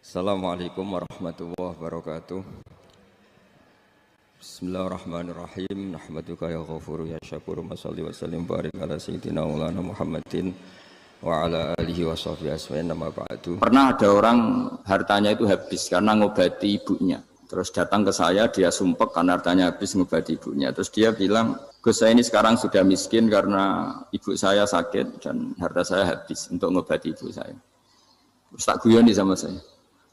Assalamualaikum warahmatullahi wabarakatuh. Bismillahirrahmanirrahim. Nahmaduka ya ghafuru ya syakuru. Mashalli wa sallim barik ala sayyidina maulana Muhammadin wa ala alihi wa sahbihi asma'in nama ba'du. Pernah ada orang hartanya itu habis karena ngobati ibunya. Terus datang ke saya, dia sumpek karena hartanya habis ngobati ibunya. Terus dia bilang, Gus, saya ini sekarang sudah miskin karena ibu saya sakit dan harta saya habis untuk ngobati ibu saya. Terus tak guyoni sama saya.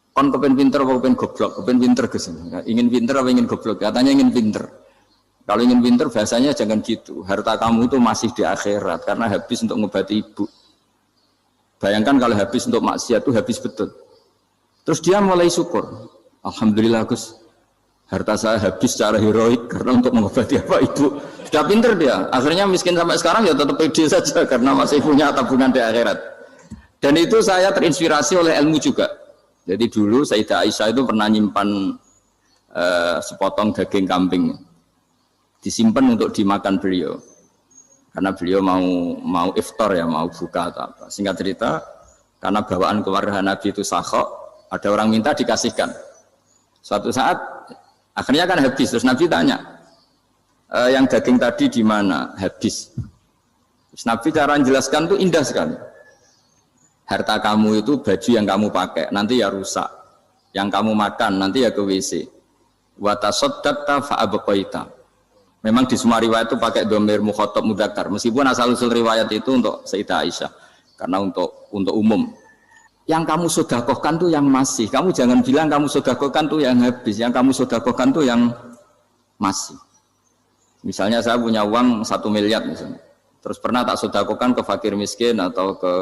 Kon kepen pinter apa kepen goblok? Kepen pinter Gus. Ingin pinter apa ingin goblok? Katanya ingin pinter. Kalau ingin pinter bahasanya jangan gitu. Harta kamu itu masih di akhirat karena habis untuk ngobati ibu. Bayangkan kalau habis untuk maksiat itu habis betul. Terus dia mulai syukur. Alhamdulillah Gus, harta saya habis secara heroik karena untuk mengobati apa ibu. Sudah pinter dia. Akhirnya miskin sampai sekarang ya tetap pede saja karena masih punya tabungan di akhirat. Dan itu saya terinspirasi oleh ilmu juga. Jadi dulu Sayyidah Aisyah itu pernah nyimpan sepotong daging kambing, disimpan untuk dimakan beliau, karena beliau mau iftar ya, mau buka atau apa. Singkat cerita, karena bawaan keluarga Nabi itu sakhok, ada orang minta dikasihkan. Suatu saat akhirnya kan habis, terus Nabi tanya, yang daging tadi di mana? Habis. Terus Nabi cara menjelaskan itu indah sekali. Harta kamu itu baju yang kamu pakai nanti ya rusak, yang kamu makan nanti ya ke WC. Wa tasaddaqta fa abqaita. Memang di semua riwayat itu pakai dhamir mukhatab mudzakkar, meskipun asal usul riwayat itu untuk Sayyidah Aisyah karena untuk umum. Yang kamu sedekahkan tuh yang masih. Kamu jangan bilang kamu sedekahkan tuh yang habis, yang kamu sedekahkan tuh yang masih. Misalnya saya punya uang 1 miliar misalnya. Terus pernah tak sedekahkan ke fakir miskin atau ke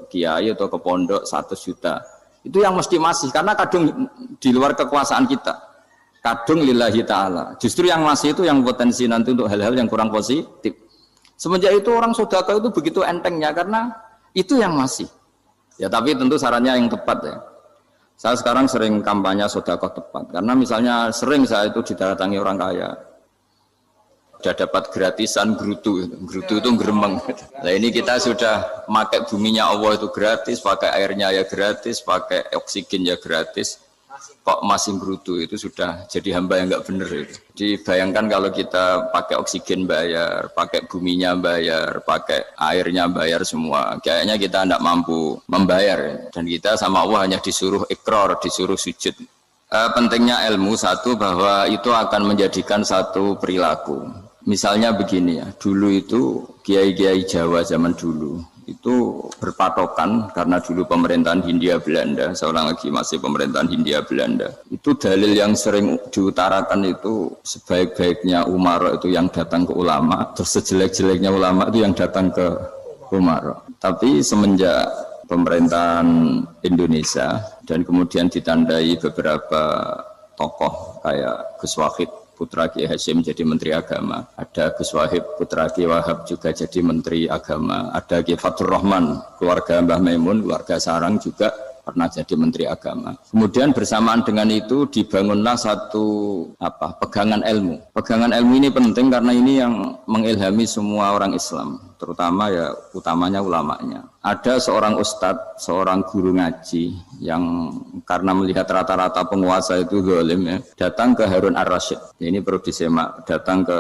kiai atau ke pondok 100 juta. Itu yang mesti masih, karena kadung di luar kekuasaan kita. Kadung lillahi ta'ala. Justru yang masih itu yang potensi nanti untuk hal-hal yang kurang positif. Semenjak itu orang sedekah itu begitu entengnya karena itu yang masih. Ya tapi tentu sarannya yang tepat ya. Saya sekarang sering kampanye sedekah tepat. Karena misalnya sering saya itu didatangi orang kaya. Sudah dapat gratisan gerutu itu geremeng. Nah ini kita sudah pakai buminya Allah itu gratis, pakai airnya ya gratis, pakai oksigen ya gratis. Kok masih gerutu itu sudah jadi hamba yang nggak bener itu. Dibayangkan kalau kita pakai oksigen bayar, pakai buminya bayar, pakai airnya bayar semua. Kayaknya kita tidak mampu membayar. Dan kita sama Allah hanya disuruh ikrar, disuruh sujud. Pentingnya ilmu satu bahwa itu akan menjadikan satu perilaku. Misalnya begini ya, dulu itu kiai-kiai Jawa zaman dulu itu berpatokan karena dulu pemerintahan Hindia Belanda, seorang lagi masih pemerintahan Hindia Belanda. Itu dalil yang sering diutarakan itu sebaik-baiknya umara itu yang datang ke ulama, terus sejelek-jeleknya ulama itu yang datang ke umara. Tapi semenjak pemerintahan Indonesia dan kemudian ditandai beberapa tokoh kayak Gus Wahid putra Kiai Hasyim jadi Menteri Agama, ada Gus Wahib putra Kiai Wahab juga jadi Menteri Agama, ada Kiai Fathur Rahman keluarga Mbah Maimun, keluarga Sarang juga pernah jadi Menteri Agama. Kemudian bersamaan dengan itu dibangunlah satu pegangan ilmu. Pegangan ilmu ini penting karena ini yang mengilhami semua orang Islam, terutama ya utamanya ulamanya. Ada seorang ustadz, seorang guru ngaji yang karena melihat rata-rata penguasa itu zalim ya, datang ke Harun Ar-Rasyid. Ini perlu disemak, datang ke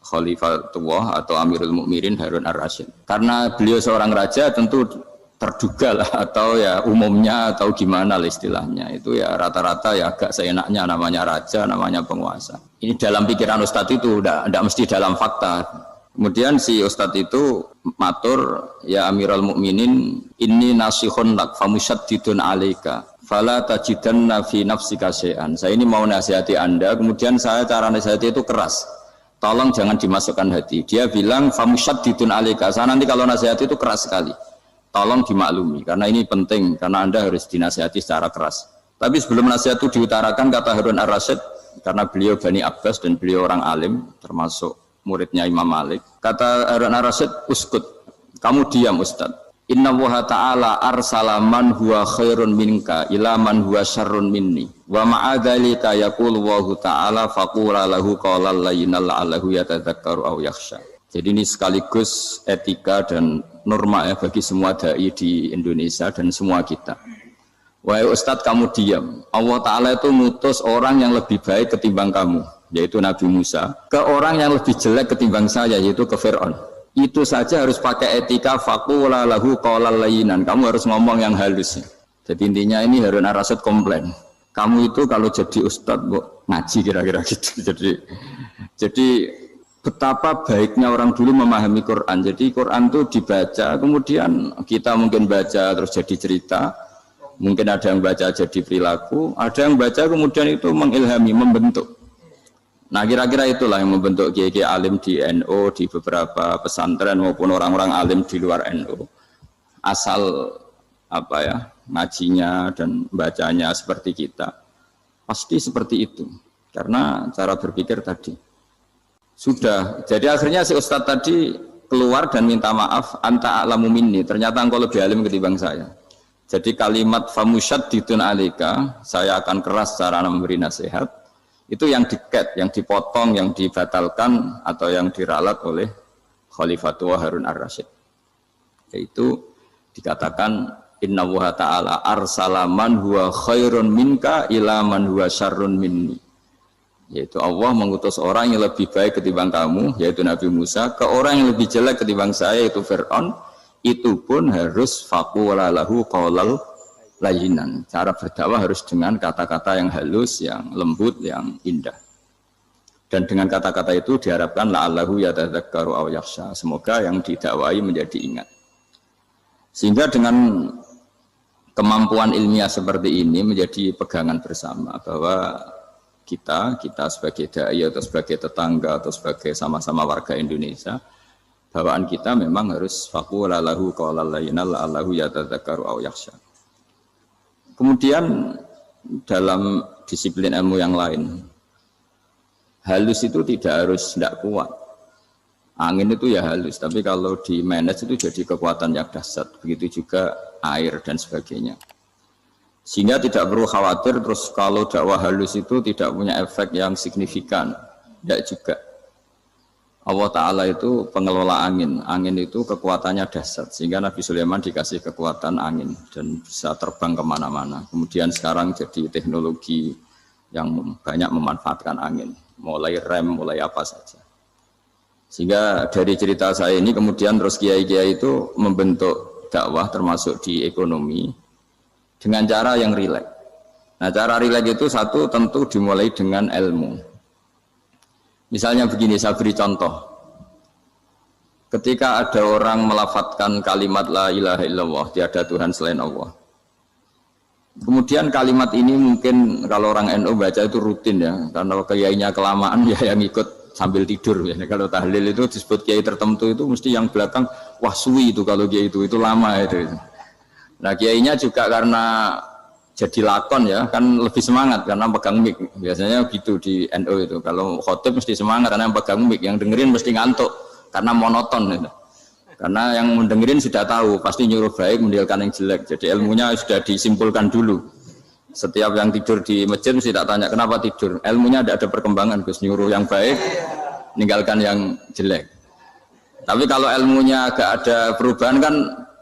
Khalifatullah atau Amirul Mukminin Harun Ar-Rasyid. Karena beliau seorang raja tentu terduga lah atau ya umumnya atau gimana lah istilahnya itu ya rata-rata ya agak seenaknya namanya raja, namanya penguasa. Ini dalam pikiran ustadz itu tidak mesti dalam fakta. Kemudian si ustadz itu matur, ya Amirul Mukminin inni nasihun lak famusyaddidun alaika fala tajidanna fi nafsika syai'an. Saya ini mau nasihati Anda, kemudian saya cara nasihati itu keras. Tolong jangan dimasukkan hati. Dia bilang famusyaddidun alaika. Saya nanti kalau nasihati itu keras sekali. Tolong dimaklumi, karena ini penting, karena Anda harus dinasihati secara keras. Tapi sebelum nasihat itu diutarakan, kata Harun Ar-Rasyid, karena beliau Bani Abbas dan beliau orang alim, termasuk muridnya Imam Malik. Kata Harun Ar-Rasyid, uskut, kamu diam Ustaz. Inna Allaha ta'ala arsala man huwa khairun minka ila man huwa syarrun minni. Wa ma'adhalika yakul Allahu ta'ala faqura lahu qawlal layyinal la'allahu yatadzakkaru aw yakhsha. Jadi ini sekaligus etika dan norma ya bagi semua dai di Indonesia dan semua kita. Wahai Ustadz kamu diam. Allah Ta'ala itu ngutus orang yang lebih baik ketimbang kamu, yaitu Nabi Musa, ke orang yang lebih jelek ketimbang saya, yaitu ke Fir'aun. Itu saja harus pakai etika faqula lahu qawlan layyinan. Kamu harus ngomong yang halus. Jadi intinya ini Harun ar-Rasyid komplain. Kamu itu kalau jadi Ustadz ngaji kira-kira gitu. Jadi betapa baiknya orang dulu memahami Quran. Jadi Quran itu dibaca, kemudian kita mungkin baca terus jadi cerita. Mungkin ada yang baca jadi perilaku, ada yang baca kemudian itu mengilhami, membentuk. Nah kira-kira itulah yang membentuk kiai-kiai alim di NU, di beberapa pesantren maupun orang-orang alim di luar NU. Asal apa ya, ngajinya dan bacanya seperti kita. Pasti seperti itu. Karena cara berpikir tadi. Sudah, jadi akhirnya si Ustadz tadi keluar dan minta maaf, anta a'lamu minni, ternyata engkau lebih alim ketimbang saya. Jadi kalimat famusyaddidun alika, saya akan keras cara memberi nasihat, itu yang diket, yang dipotong, yang dibatalkan atau yang diralat oleh Khalifatul Harun ar-Rasyid. Yaitu dikatakan inna wa ta'ala arsala man huwa khairun minka ila man huwa syarrun minni. Yaitu Allah mengutus orang yang lebih baik ketimbang kamu, yaitu Nabi Musa, ke orang yang lebih jelek ketimbang saya, yaitu Fir'aun. Itu pun harus faqula lahu qawlan layyinan. Cara berdakwah harus dengan kata-kata yang halus, yang lembut, yang indah. Dan dengan kata-kata itu diharapkan la'allahu yatadzakkaru aw yakhsha. Semoga yang didakwai menjadi ingat. Sehingga dengan kemampuan ilmiah seperti ini menjadi pegangan bersama bahwa kita sebagai dai atau sebagai tetangga atau sebagai sama-sama warga Indonesia, bawaan kita memang harus faqula lahu qawlan layyinan la'allahu yatadzakkaru aw yakhsha. Kemudian dalam disiplin ilmu yang lain, halus itu tidak kuat. Angin itu ya halus, tapi kalau di manage itu jadi kekuatan yang dahsyat. Begitu juga air dan sebagainya. Sehingga tidak perlu khawatir terus kalau dakwah halus itu tidak punya efek yang signifikan. Tidak juga. Allah Ta'ala itu pengelola angin. Angin itu kekuatannya dahsyat. Sehingga Nabi Sulaiman dikasih kekuatan angin dan bisa terbang kemana-mana. Kemudian sekarang jadi teknologi yang banyak memanfaatkan angin. Mulai rem, mulai apa saja. Sehingga dari cerita saya ini kemudian terus kiai-kiai itu membentuk dakwah termasuk di ekonomi dengan cara yang rileks. Nah cara rileks itu satu tentu dimulai dengan ilmu. Misalnya begini, saya beri contoh. Ketika ada orang melafadzkan kalimat la ilaha illallah, tiada Tuhan selain Allah. Kemudian kalimat ini mungkin kalau orang NU baca itu rutin ya, karena kiainya kelamaan ya yang ikut sambil tidur ya. Kalau tahlil itu disebut kiai tertentu itu mesti yang belakang wah suwi itu kalau kiai itu lama itu. Nah kiainya juga karena jadi lakon ya kan lebih semangat karena pegang mic, biasanya gitu di NU itu. Kalau khotib mesti semangat karena yang pegang mic, yang dengerin mesti ngantuk karena monoton gitu. Karena yang mendengerin sudah tahu pasti nyuruh baik meninggalkan yang jelek, jadi ilmunya sudah disimpulkan dulu. Setiap yang tidur di masjid mesti tak tanya kenapa tidur, ilmunya tidak ada perkembangan, Gus, nyuruh yang baik meninggalkan yang jelek. Tapi kalau ilmunya agak ada perubahan kan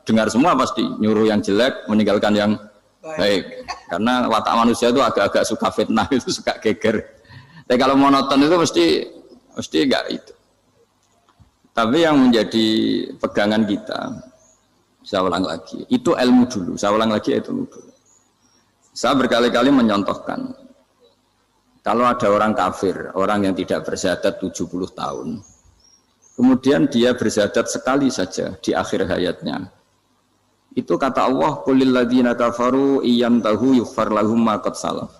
dengar semua pasti nyuruh yang jelek meninggalkan yang baik, karena watak manusia itu agak-agak suka fitnah, itu suka geger. Tapi kalau monoton itu mesti enggak itu. Tapi yang menjadi pegangan kita, saya ulang lagi, itu ilmu dulu. Saya ulang lagi itu ilmu dulu. Saya berkali-kali menyontohkan, kalau ada orang kafir, orang yang tidak bersyahadat 70 tahun, kemudian dia bersyahadat sekali saja di akhir hayatnya. Itu kata Allah, qulil ladzina kafaru iyantahu yughfar lahum ma qad salaf.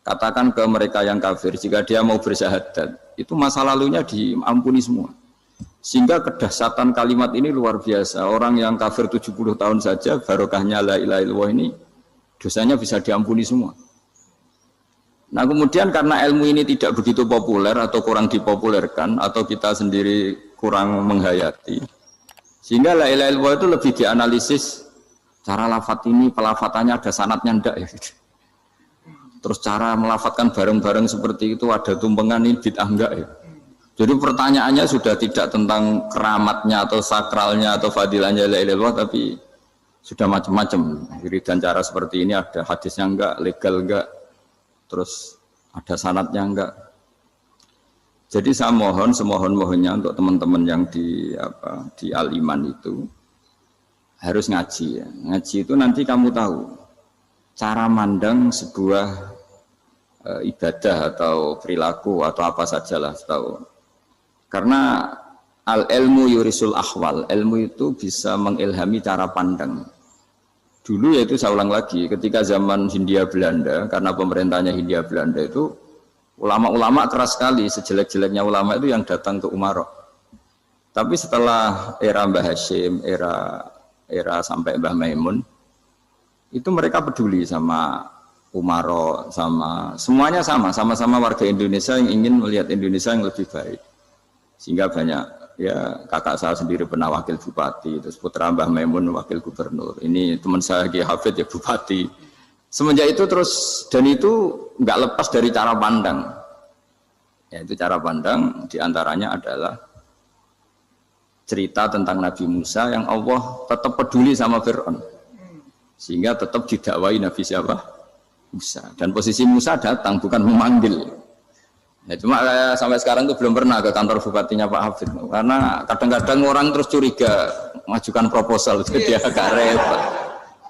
Katakan ke mereka yang kafir, jika dia mau bersyahadat, itu masa lalunya diampuni semua. Sehingga kedahsyatan kalimat ini luar biasa. Orang yang kafir 70 tahun saja, barokahnya la ilaha illallah ini, dosanya bisa diampuni semua. Nah kemudian karena ilmu ini tidak begitu populer atau kurang dipopulerkan, atau kita sendiri kurang menghayati, sehingga la ilaha illallah itu lebih dianalisis cara lafadz ini, pelafatannya ada sanadnya enggak ya gitu. Terus cara melafatkan bareng-bareng seperti itu ada tumpengan ini bid'ah enggak ya. Jadi pertanyaannya sudah tidak tentang keramatnya atau sakralnya atau fadilahnya la ilaha illallah, tapi sudah macam-macam. Wiridan cara seperti ini ada hadisnya enggak, legal enggak, terus ada sanadnya enggak. Jadi saya mohon semohon-mohonnya untuk teman-teman yang di Al-Iman itu harus ngaji ya. Ngaji itu nanti kamu tahu cara mandang sebuah ibadah atau perilaku atau apa sajalah tahu. Karena al-ilmu yurisul ahwal, ilmu itu bisa mengilhami cara pandang. Dulu yaitu saya ulang lagi, ketika zaman Hindia Belanda, karena pemerintahnya Hindia Belanda itu ulama-ulama keras sekali, sejelek-jeleknya ulama itu yang datang ke Umarok. Tapi setelah era Mbah Hashim, era sampai Mbah Maimun, itu mereka peduli sama Umarok, sama semuanya sama-sama warga Indonesia yang ingin melihat Indonesia yang lebih baik. Sehingga banyak, ya kakak saya sendiri pernah wakil bupati, terus putra Mbah Maimun wakil gubernur. Ini teman saya Ki Hafid ya bupati. Semenjak itu terus, dan itu nggak lepas dari cara pandang. Yaitu cara pandang diantaranya adalah cerita tentang Nabi Musa yang Allah tetap peduli sama Fir'aun. Sehingga tetap didakwai Nabi siapa? Musa. Dan posisi Musa datang, bukan memanggil. Ya, cuma sampai sekarang itu belum pernah ke kantor bupatinya Pak Hafid. Karena kadang-kadang orang terus curiga, mengajukan proposal, jadi agak repot.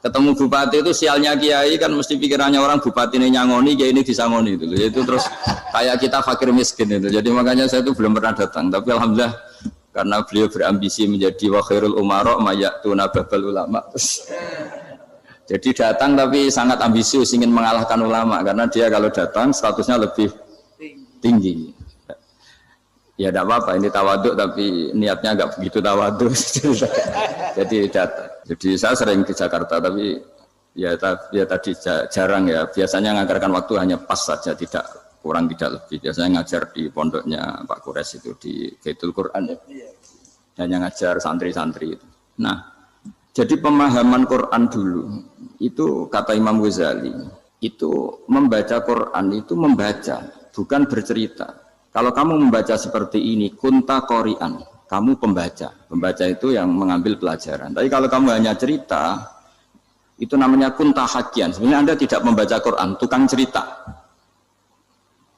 Ketemu bupati itu sialnya kiai kan mesti pikirannya orang bupati ini nyangoni, kiai ini disangoni itu. Itu terus kayak kita fakir miskin itu. Jadi makanya saya itu belum pernah datang. Tapi alhamdulillah karena beliau berambisi menjadi wa khairul umara mayatuna babal ulama. Jadi datang tapi sangat ambisius ingin mengalahkan ulama karena dia kalau datang statusnya lebih tinggi. Ya tidak apa-apa, ini tawaduk tapi niatnya agak begitu tawaduk. Jadi datang. Jadi saya sering ke Jakarta tapi ya tadi jarang ya. Biasanya ngajarkan waktu hanya pas saja, tidak kurang tidak lebih. Biasanya ngajar di pondoknya Pak Kures itu di Baitul Quran ya. Hanya ngajar santri-santri itu. Nah, jadi pemahaman Quran dulu itu kata Imam Ghazali itu membaca Quran itu membaca, bukan bercerita. Kalau kamu membaca seperti ini, kunta qori'an, kamu pembaca. Pembaca itu yang mengambil pelajaran. Tapi kalau kamu hanya cerita, itu namanya kunta hakian. Sebenarnya Anda tidak membaca Quran, tukang cerita.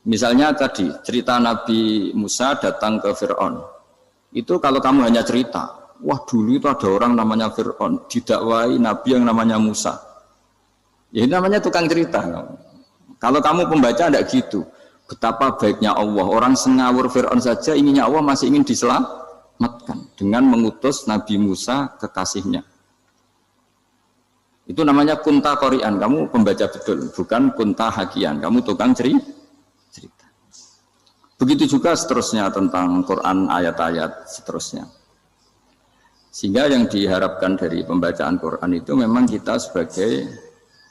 Misalnya tadi, cerita Nabi Musa datang ke Fir'aun. Itu kalau kamu hanya cerita, wah dulu itu ada orang namanya Fir'aun, didakwai Nabi yang namanya Musa. Ya ini namanya tukang cerita. Kalau kamu pembaca tidak gitu. Betapa baiknya Allah, orang sengawur Fir'aun saja inginnya Allah masih ingin diselamatkan dengan mengutus Nabi Musa kekasihnya. Itu namanya kunta qori'an, kamu pembaca betul, bukan kunta hakian, kamu tukang cerita. Begitu juga seterusnya tentang Quran ayat-ayat seterusnya. Sehingga yang diharapkan dari pembacaan Quran itu memang kita sebagai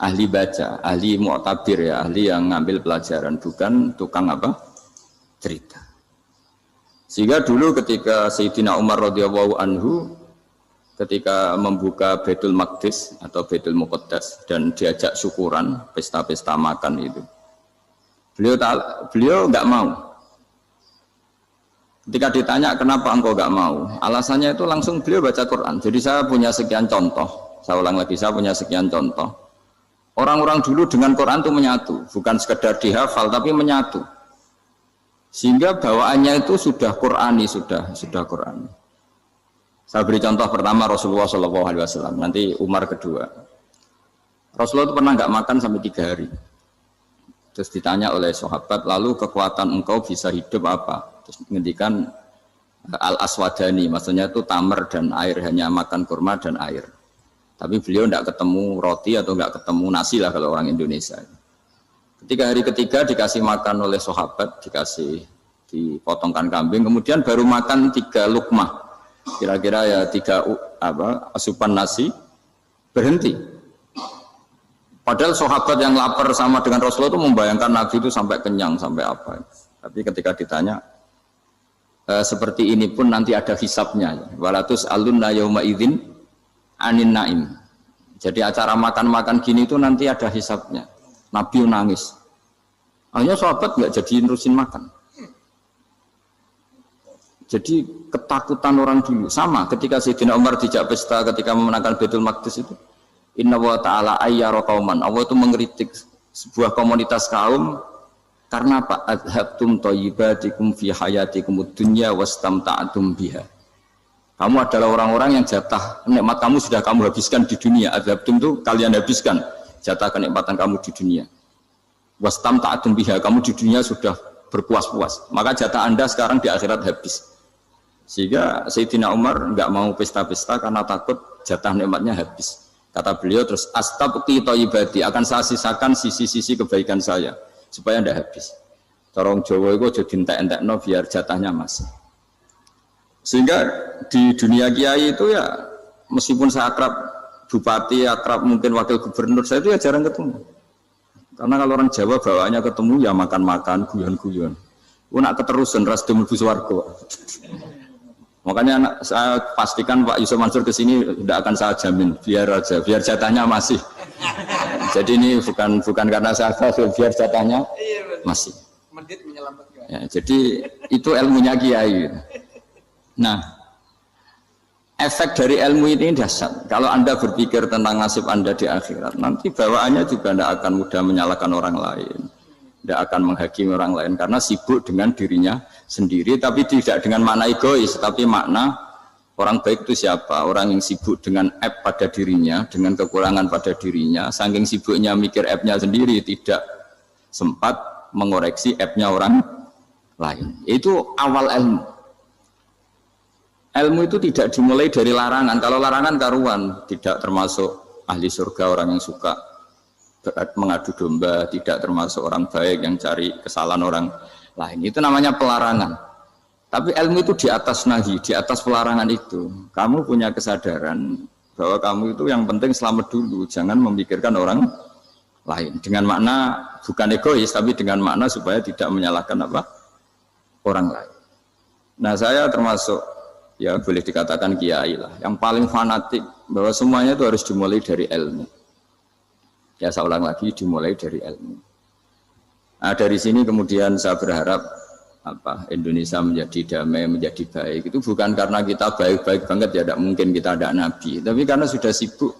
ahli baca, ahli mu'tabir ya, ahli yang ngambil pelajaran, bukan tukang apa? Cerita. Sehingga dulu ketika Sayyidina Umar radhiyallahu anhu ketika membuka Baitul Maqdis atau Baitul Muqaddas dan diajak syukuran, pesta-pesta makan itu. Beliau enggak mau. Ketika ditanya kenapa engkau enggak mau? Alasannya itu langsung beliau baca Quran. Jadi saya punya sekian contoh. Saya ulang lagi, saya punya sekian contoh. Orang-orang dulu dengan Quran itu menyatu, bukan sekedar dihafal tapi menyatu. Sehingga bawaannya itu sudah Qurani, sudah Qurani. Saya beri contoh pertama Rasulullah SAW, nanti Umar kedua. Rasulullah itu pernah nggak makan sampai 3 hari. Terus ditanya oleh sahabat, lalu kekuatan engkau bisa hidup apa? Terus menghentikan al-aswadani, maksudnya itu tamar dan air, hanya makan kurma dan air. Tapi beliau tidak ketemu roti atau tidak ketemu nasi lah kalau orang Indonesia. Ketika hari ketiga dikasih makan oleh sahabat, dipotongkan kambing, kemudian baru makan 3 lukmah, kira-kira ya 3 asupan nasi, berhenti. Padahal sahabat yang lapar sama dengan Rasulullah itu membayangkan Nabi itu sampai kenyang, sampai apa. Tapi ketika ditanya, seperti ini pun nanti ada hisabnya. Walatus alunna yauma idzin anin naim. Jadi acara makan-makan gini itu nanti ada hisabnya. Nabi nangis. Hanya sahabat nggak jadi nerusin makan. Jadi ketakutan orang dulu sama ketika Sayyidina Umar dijak pesta ketika memenangkan Baitul Maqdis itu. Inna wa ta'ala ayyara qauman. Allah itu mengkritik sebuah komunitas kaum karena apa? Adhabtum thayyibatikum fi hayatikum dunya wastamta'tum biha. Kamu adalah orang-orang yang jatah nikmat kamu sudah kamu habiskan di dunia. Adhabtum itu kalian habiskan jatah kenikmatan kamu di dunia. Wastamta'tum biha, kamu di dunia sudah berpuas-puas. Maka jatah Anda sekarang di akhirat habis. Sehingga Sayyidina Umar enggak mau pesta-pesta karena takut jatah nikmatnya habis. Kata beliau terus astabqi thayyibati, akan saya sisakan sisi-sisi kebaikan saya supaya tidak habis. Corong Jawa itu aja dientek-entekno biar jatahnya masih. Sehingga di dunia kiai itu ya meskipun saya akrab bupati, akrab mungkin wakil gubernur, saya itu ya jarang ketemu. Karena kalau orang Jawa bawaannya ketemu ya makan-makan, guyon-guyon. Nak keterusan ras mlebu swarga. Makanya saya pastikan Pak Yusuf Mansur ke sini tidak akan saya jamin, biar aja, biar jatahnya masih. Jadi ini bukan karena saya biar jatahnya masih. Ya, jadi itu ilmunya kiai. Nah, efek dari ilmu ini dahsyat. Kalau Anda berpikir tentang nasib Anda di akhirat, nanti bawaannya juga tidak akan mudah menyalahkan orang lain, tidak akan menghakimi orang lain karena sibuk dengan dirinya sendiri, tapi tidak dengan makna egois, tapi makna orang baik itu siapa? Orang yang sibuk dengan aib pada dirinya, dengan kekurangan pada dirinya, saking sibuknya mikir aibnya sendiri, tidak sempat mengoreksi aibnya orang lain. Itu awal ilmu. Ilmu itu tidak dimulai dari larangan. Kalau larangan karuan, tidak termasuk ahli surga, orang yang suka mengadu domba, tidak termasuk orang baik yang cari kesalahan orang lain. Itu namanya pelarangan. Tapi ilmu itu di atas nahi, di atas pelarangan itu. Kamu punya kesadaran bahwa kamu itu yang penting selamat dulu, jangan memikirkan orang lain. Dengan makna bukan egois, tapi dengan makna supaya tidak menyalahkan apa? Orang lain. Nah, saya termasuk ya boleh dikatakan kiai lah, yang paling fanatik bahwa semuanya itu harus dimulai dari ilmu. Ya saya ulang lagi, dimulai dari ilmu. Nah, dari sini kemudian saya berharap Indonesia menjadi damai, menjadi baik. Itu bukan karena kita baik-baik banget, ya tidak mungkin kita ada nabi, tapi karena sudah sibuk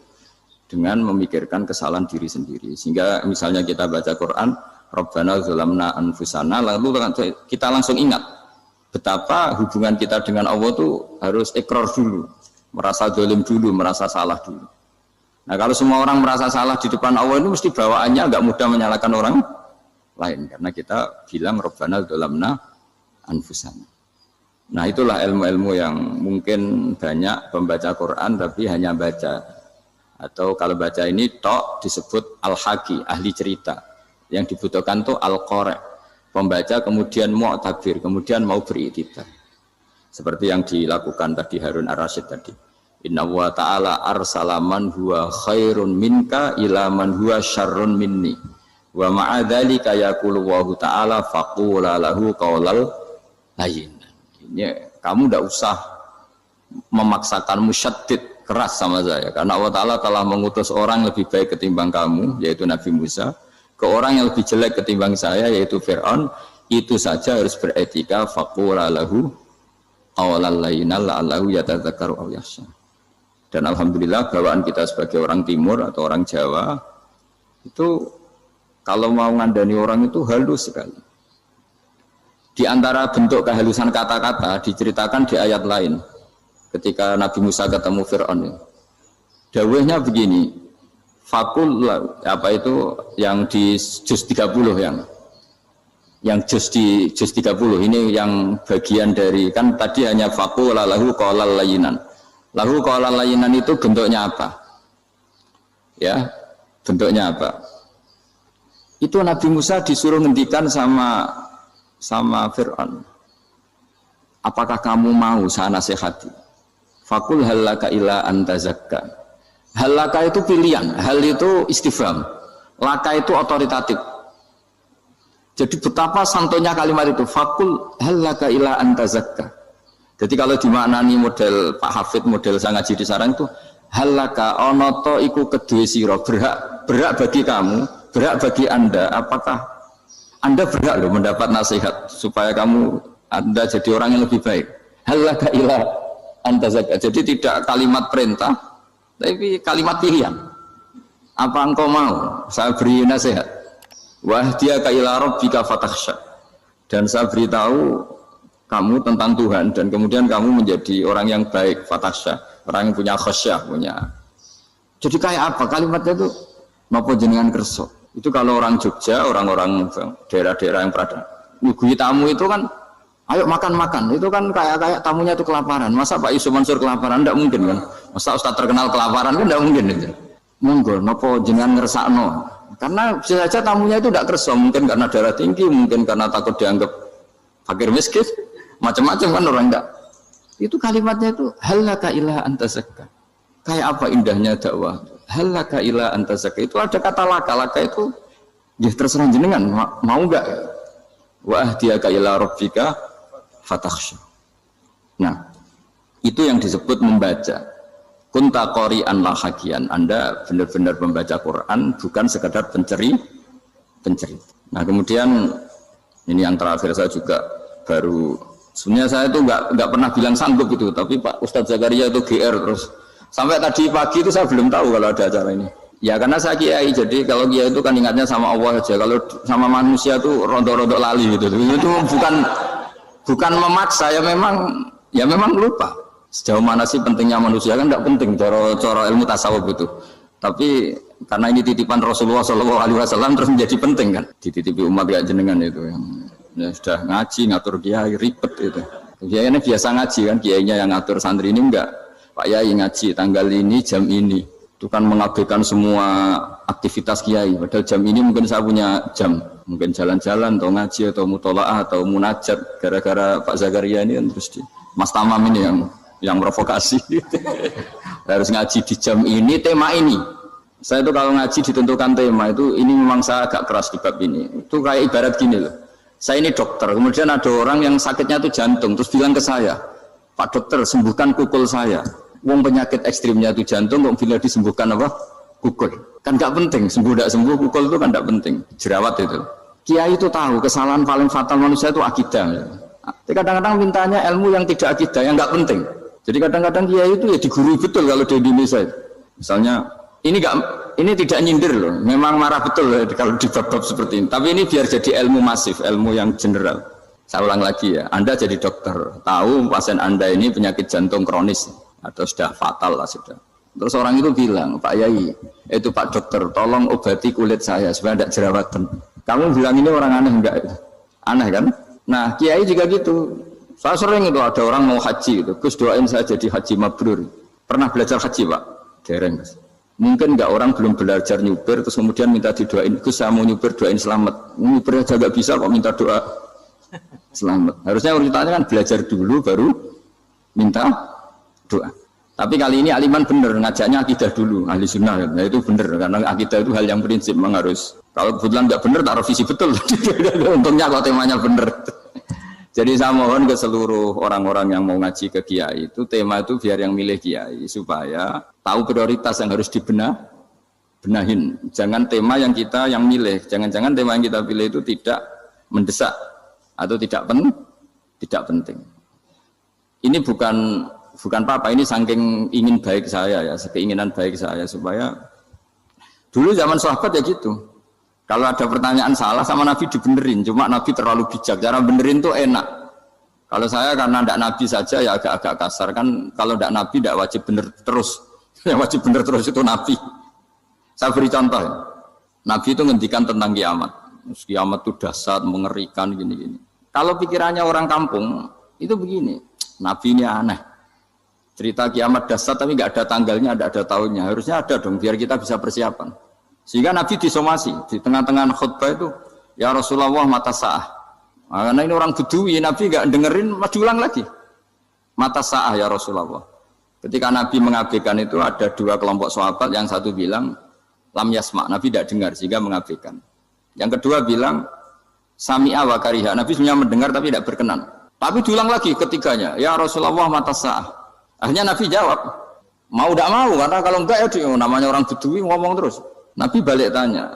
dengan memikirkan kesalahan diri sendiri. Sehingga misalnya kita baca Quran, Rabbana zalamna anfusana, lalu kita langsung ingat betapa hubungan kita dengan Allah itu harus ikrar dulu, merasa zalim dulu, merasa salah dulu. Nah, kalau semua orang merasa salah di depan Allah itu mesti bawaannya enggak mudah menyalahkan orang lain, karena kita bilang Rabbana zalamna anfusana. Nah, itulah ilmu-ilmu yang mungkin banyak pembaca Quran tapi hanya baca, atau kalau baca ini tok disebut al-haqi, ahli cerita. Yang dibutuhkan tuh al-qari', pembaca kemudian mu'tabir, kemudian mau beriktibar. Seperti yang dilakukan tadi Harun Ar-Rasyid tadi. Inna wa ta'ala arsala man huwa khairun minka ila man huwa syarrun minni. Wa ma'adzalika yaqulu wa ta'ala faqula lahu qaulal layyin. Kamu tidak usah memaksakan musyaddid keras sama saya, karena Allah Ta'ala telah mengutus orang lebih baik ketimbang kamu, yaitu Nabi Musa, ke orang yang lebih jelek ketimbang saya, yaitu Fir'aun. Itu saja harus beretika. Faqula lahu qaulal layyin la'allahu yatadzakkaru aw yakhsha. Dan alhamdulillah bawaan kita sebagai orang timur atau orang Jawa itu kalau mau ngandani orang itu halus sekali. Di antara bentuk kehalusan kata-kata diceritakan di ayat lain. Ketika Nabi Musa ketemu Fir'aun, dawuhnya begini, fakul apa itu yang di juz 30 yang juz 30 ini yang bagian dari, kan tadi hanya fakul lahu qaulal layyinan. Lahu qaulal layyinan itu bentuknya apa? Ya, bentuknya apa? Itu Nabi Musa disuruh ngendikan sama Fir'aun. Apakah kamu mau saya nasihati? Fakul halaka ila antazakka. Halaka itu pilihan, hal itu istifham, laka itu otoritatif. Jadi betapa santonya kalimat itu. Fakul halaka ila antazakka. Jadi kalau dimaknani model Pak Hafid, model saya ngaji di sarang itu, halaka onoto iku kedue sira, berhak bagi kamu, berhak bagi Anda, apakah Anda berhak loh mendapat nasihat supaya Anda jadi orang yang lebih baik. Halaka ila antazakka. Jadi tidak kalimat perintah, tapi kalimat pilihan. Apa engkau mau saya beri nasihat? Wahdiyaka ila rabbika fatakhsha. Dan saya beritahu kamu tentang Tuhan dan kemudian kamu menjadi orang yang baik, fatakhsha, orang yang punya khasyah, punya. Jadi kayak apa kalimatnya itu? Napa jenengan kersa? Itu kalau orang Jogja, orang-orang daerah-daerah yang berada nyugui tamu itu kan ayo makan-makan, itu kan kayak tamunya itu kelaparan. Masa Pak Yusuf Mansur kelaparan? Tidak mungkin kan. Masa Ustadz terkenal kelaparan kan tidak mungkin itu. Monggo, napa jenengan ngersakno? Karena bisa saja tamunya itu tidak kerso, mungkin karena darah tinggi, mungkin karena takut dianggap fakir miskin, macam-macam kan orang enggak. Itu kalimatnya itu halaka ila anta zakka. Kayak apa indahnya dakwah. Halaka ila anta zakka. Itu ada kata laka itu ya terserah jenengan mau enggak. Wa ahdiyaka ila rabbika fatakhsha. Nah, itu yang disebut membaca. Kunta qori'an la hakian. Anda benar-benar membaca Quran, bukan sekadar penceri. Nah, kemudian ini yang terakhir saya juga baru sebenarnya saya itu enggak pernah bilang sanggup itu, tapi Pak Ustadz Zakaria itu GR terus. Sampai tadi pagi itu saya belum tahu kalau ada acara ini. Ya karena saya kiai, jadi kalau kiai itu kan ingatnya sama Allah aja. Kalau sama manusia tuh rontok-rontok lali gitu. Itu bukan memaksa, ya memang lupa. Sejauh mana sih pentingnya manusia kan tidak penting cara ilmu tasawuf itu. Tapi karena ini titipan Rasulullah SAW terus menjadi penting kan. Dititipi umat ya jenengan itu yang ya sudah ngaji ngatur kiai ribet itu. Kiai ini biasa ngaji kan, kiainya yang ngatur, santri ini enggak. Pak Yai ngaji tanggal ini jam ini. Itu kan mengabaikan semua aktivitas kiai. Padahal jam ini mungkin saya punya jam, mungkin jalan-jalan atau ngaji atau mutolaah atau munajat. Gara-gara Pak Zakaria ini kan terus Mas Tamam ini yang provokasi. Harus ngaji di jam ini, tema ini. Saya itu kalau ngaji ditentukan tema itu, ini memang saya agak keras di bab ini. Itu kayak ibarat gini loh. Saya ini dokter, kemudian ada orang yang sakitnya itu jantung, terus bilang ke saya, Pak dokter sembuhkan kukul saya. Wong penyakit ekstrimnya itu jantung, kok bila disembuhkan apa? Kukul. Kan nggak penting, sembuh tidak sembuh, kukul itu kan nggak penting. Jerawat itu. Kiai itu tahu kesalahan paling fatal manusia itu akidah. Tapi kadang-kadang mintanya ilmu yang tidak akidah, yang nggak penting. Jadi kadang-kadang kiai itu ya digurui betul kalau di Indonesia. Misalnya ini tidak nyindir loh, memang marah betul loh kalau di bab-bab seperti ini. Tapi ini biar jadi ilmu masif, ilmu yang general. Saya ulang lagi ya, Anda jadi dokter, tahu pasien Anda ini penyakit jantung kronis atau sudah fatal lah sudah. Terus orang itu bilang, Pak Yai, itu Pak dokter, tolong obati kulit saya supaya tidak jerawatan. Kamu bilang ini orang aneh enggak? Aneh kan? Nah, kiai juga gitu. Saya sering itu ada orang mau haji gitu, Gus doain saya jadi haji mabrur. Pernah belajar haji Pak? Dereng Gus. Mungkin enggak orang belum belajar nyupir terus kemudian minta didoain, Gus saya mau nyupir doain selamat. Nyupir aja enggak bisa kok minta doa selamat. Harusnya urutannya kan belajar dulu baru minta doa. Tapi kali ini aliman bener ngajaknya akidah dulu, ahli sunnah. Nah itu bener karena akidah itu hal yang prinsip memang harus. Kalau kebetulan nggak bener tak revisi betul. Untungnya kalau temanya bener. Jadi saya mohon ke seluruh orang-orang yang mau ngaji ke kiai itu tema itu biar yang milih kiai supaya tahu prioritas yang harus benahin. Jangan tema yang kita yang milih, jangan-jangan tema yang kita pilih itu tidak mendesak atau tidak penting. Ini bukan apa-apa, ini saking ingin baik saya ya, keinginan baik saya supaya dulu zaman sahabat ya gitu. Kalau ada pertanyaan salah sama Nabi dibenerin, cuma Nabi terlalu bijak, cara benerin tuh enak. Kalau saya karena tidak Nabi saja ya agak-agak kasar kan, kalau tidak Nabi tidak wajib bener terus, yang wajib bener terus itu Nabi. Saya beri contoh ya. Nabi itu ngendikan tentang kiamat. Kiamat itu dahsyat, mengerikan gini-gini. Kalau pikirannya orang kampung itu begini, Nabi ini aneh. Cerita kiamat dahsyat tapi nggak ada tanggalnya, nggak ada tahunnya. Harusnya ada dong biar kita bisa persiapan. Sehingga Nabi disomasi di tengah-tengah khutbah itu, ya Rasulullah mata sa'ah. Karena ini orang Bedui, Nabi nggak dengerin, maju ulang lagi. Mata sa'ah ya Rasulullah. Ketika Nabi mengabaikan itu ada dua kelompok sahabat, yang satu bilang lam yasma, Nabi tidak dengar sehingga mengabaikan. Yang kedua bilang sami'a wa kariha, Nabi sebenarnya mendengar tapi tidak berkenan. Tapi diulang lagi ketiganya, ya Rasulullah mata sa'ah. Akhirnya Nabi jawab, mau tidak mau, karena kalau enggak ya namanya orang Bedui ngomong terus. Nabi balik tanya,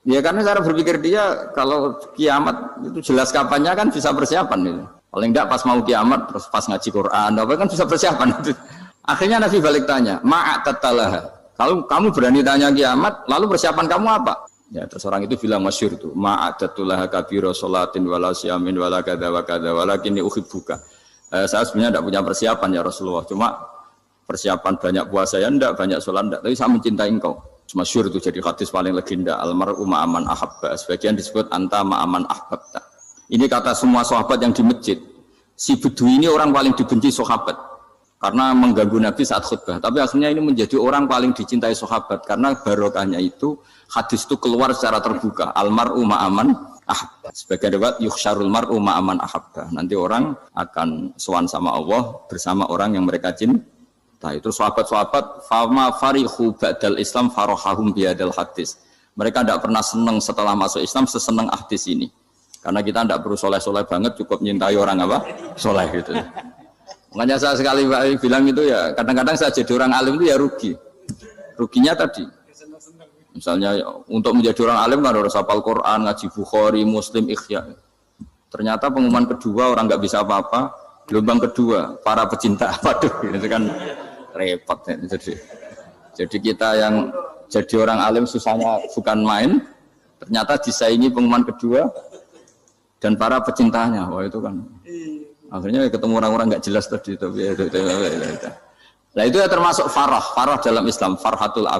ya karena cara berpikir dia kalau kiamat itu jelas kapannya kan bisa persiapan itu. Paling enggak pas mau kiamat terus pas ngaji Quran, apa kan bisa persiapan itu. Akhirnya Nabi balik tanya, ma'at tatalah, Kalau kamu berani tanya kiamat, lalu persiapan kamu apa? Ya, terus orang itu bilang masyhur itu, ma'adatullah kabira sholatin wala siyamin wala kadza wa kadza walakinni uhibbuka. Saya sebenarnya tidak punya persiapan ya Rasulullah, cuma persiapan banyak puasa ya enggak, banyak sholat enggak, tapi saya mencintai engkau. Masyhur itu jadi hadis paling legenda, almar'u ma'aman ahabba, sebagian disebut anta ma'aman ahbabta. Ini kata semua sahabat yang di masjid. Si Bedui ini orang paling dibenci sahabat karena mengganggu Nabi saat khutbah, tapi akhirnya ini menjadi orang paling dicintai sahabat karena barokahnya itu hadis itu keluar secara terbuka, almar'u ma'aman ahabba. Sebagian riwayat yuhsyarul mar'u ma'aman ahabba. Nanti orang akan sowan sama Allah bersama orang yang mereka cintai. Nah, itu sahabat-sahabat fama farihu ba'dal Islam farahahum biadal hadis. Mereka tidak pernah senang setelah masuk Islam sesenang hadis ini. Karena kita tidak perlu soleh-soleh banget, cukup nyintai orang apa? Soleh gitu. Makanya saya sekali bilang itu ya, kadang-kadang saya jadi orang alim itu ya rugi. Ruginya tadi. Misalnya untuk menjadi orang alim kan harus hafal Quran, ngaji Bukhari, Muslim, Ikhya. Ternyata pengumuman kedua orang nggak bisa apa-apa. Gelombang kedua para pecinta, waduh, itu kan repot ya. Jadi kita yang jadi orang alim susahnya bukan main, ternyata disaingi pengumuman kedua dan para pecintanya. Wah itu kan akhirnya ketemu orang-orang nggak jelas tadi. Nah itu ya termasuk farah dalam Islam, farhatul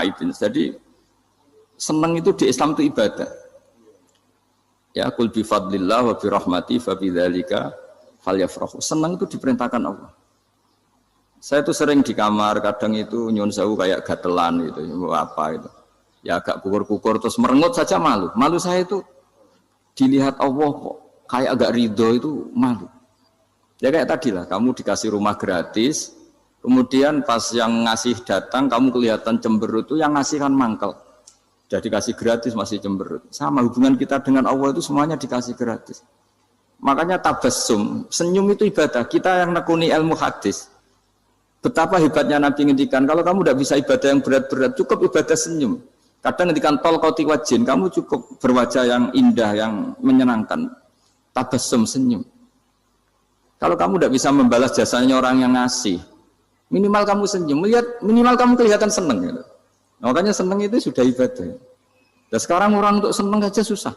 aibin. Jadi senang itu di Islam itu ibadah. Ya qul bi fadlillah wa bi rahmati fa bidzalika falyafrahu. Senang itu diperintahkan Allah. Saya itu sering di kamar, kadang itu nyun sewu kayak gatelan gitu, apa itu. Ya agak kukur-kukur terus merengut saja malu. Malu saya itu dilihat Allah kok kayak agak ridho itu malu. Ya kayak tadi lah, kamu dikasih rumah gratis, kemudian pas yang ngasih datang kamu kelihatan cemberut, itu yang ngasih kan mangkel. Sudah dikasih gratis masih cemberut. Sama hubungan kita dengan Allah itu semuanya dikasih gratis. Makanya tabassum, senyum itu ibadah. Kita yang nekuni ilmu hadis, betapa hebatnya Nabi ngendikan, kalau kamu tidak bisa ibadah yang berat-berat, cukup ibadah senyum. Kadang ngendikan tol koti wajin, kamu cukup berwajah yang indah, yang menyenangkan. Tabassum, senyum. Kalau kamu tidak bisa membalas jasanya orang yang ngasih, minimal kamu senyum, minimal kamu kelihatan senang. Gitu. Makanya senang itu sudah ibadah. Dan sekarang orang untuk senang saja susah.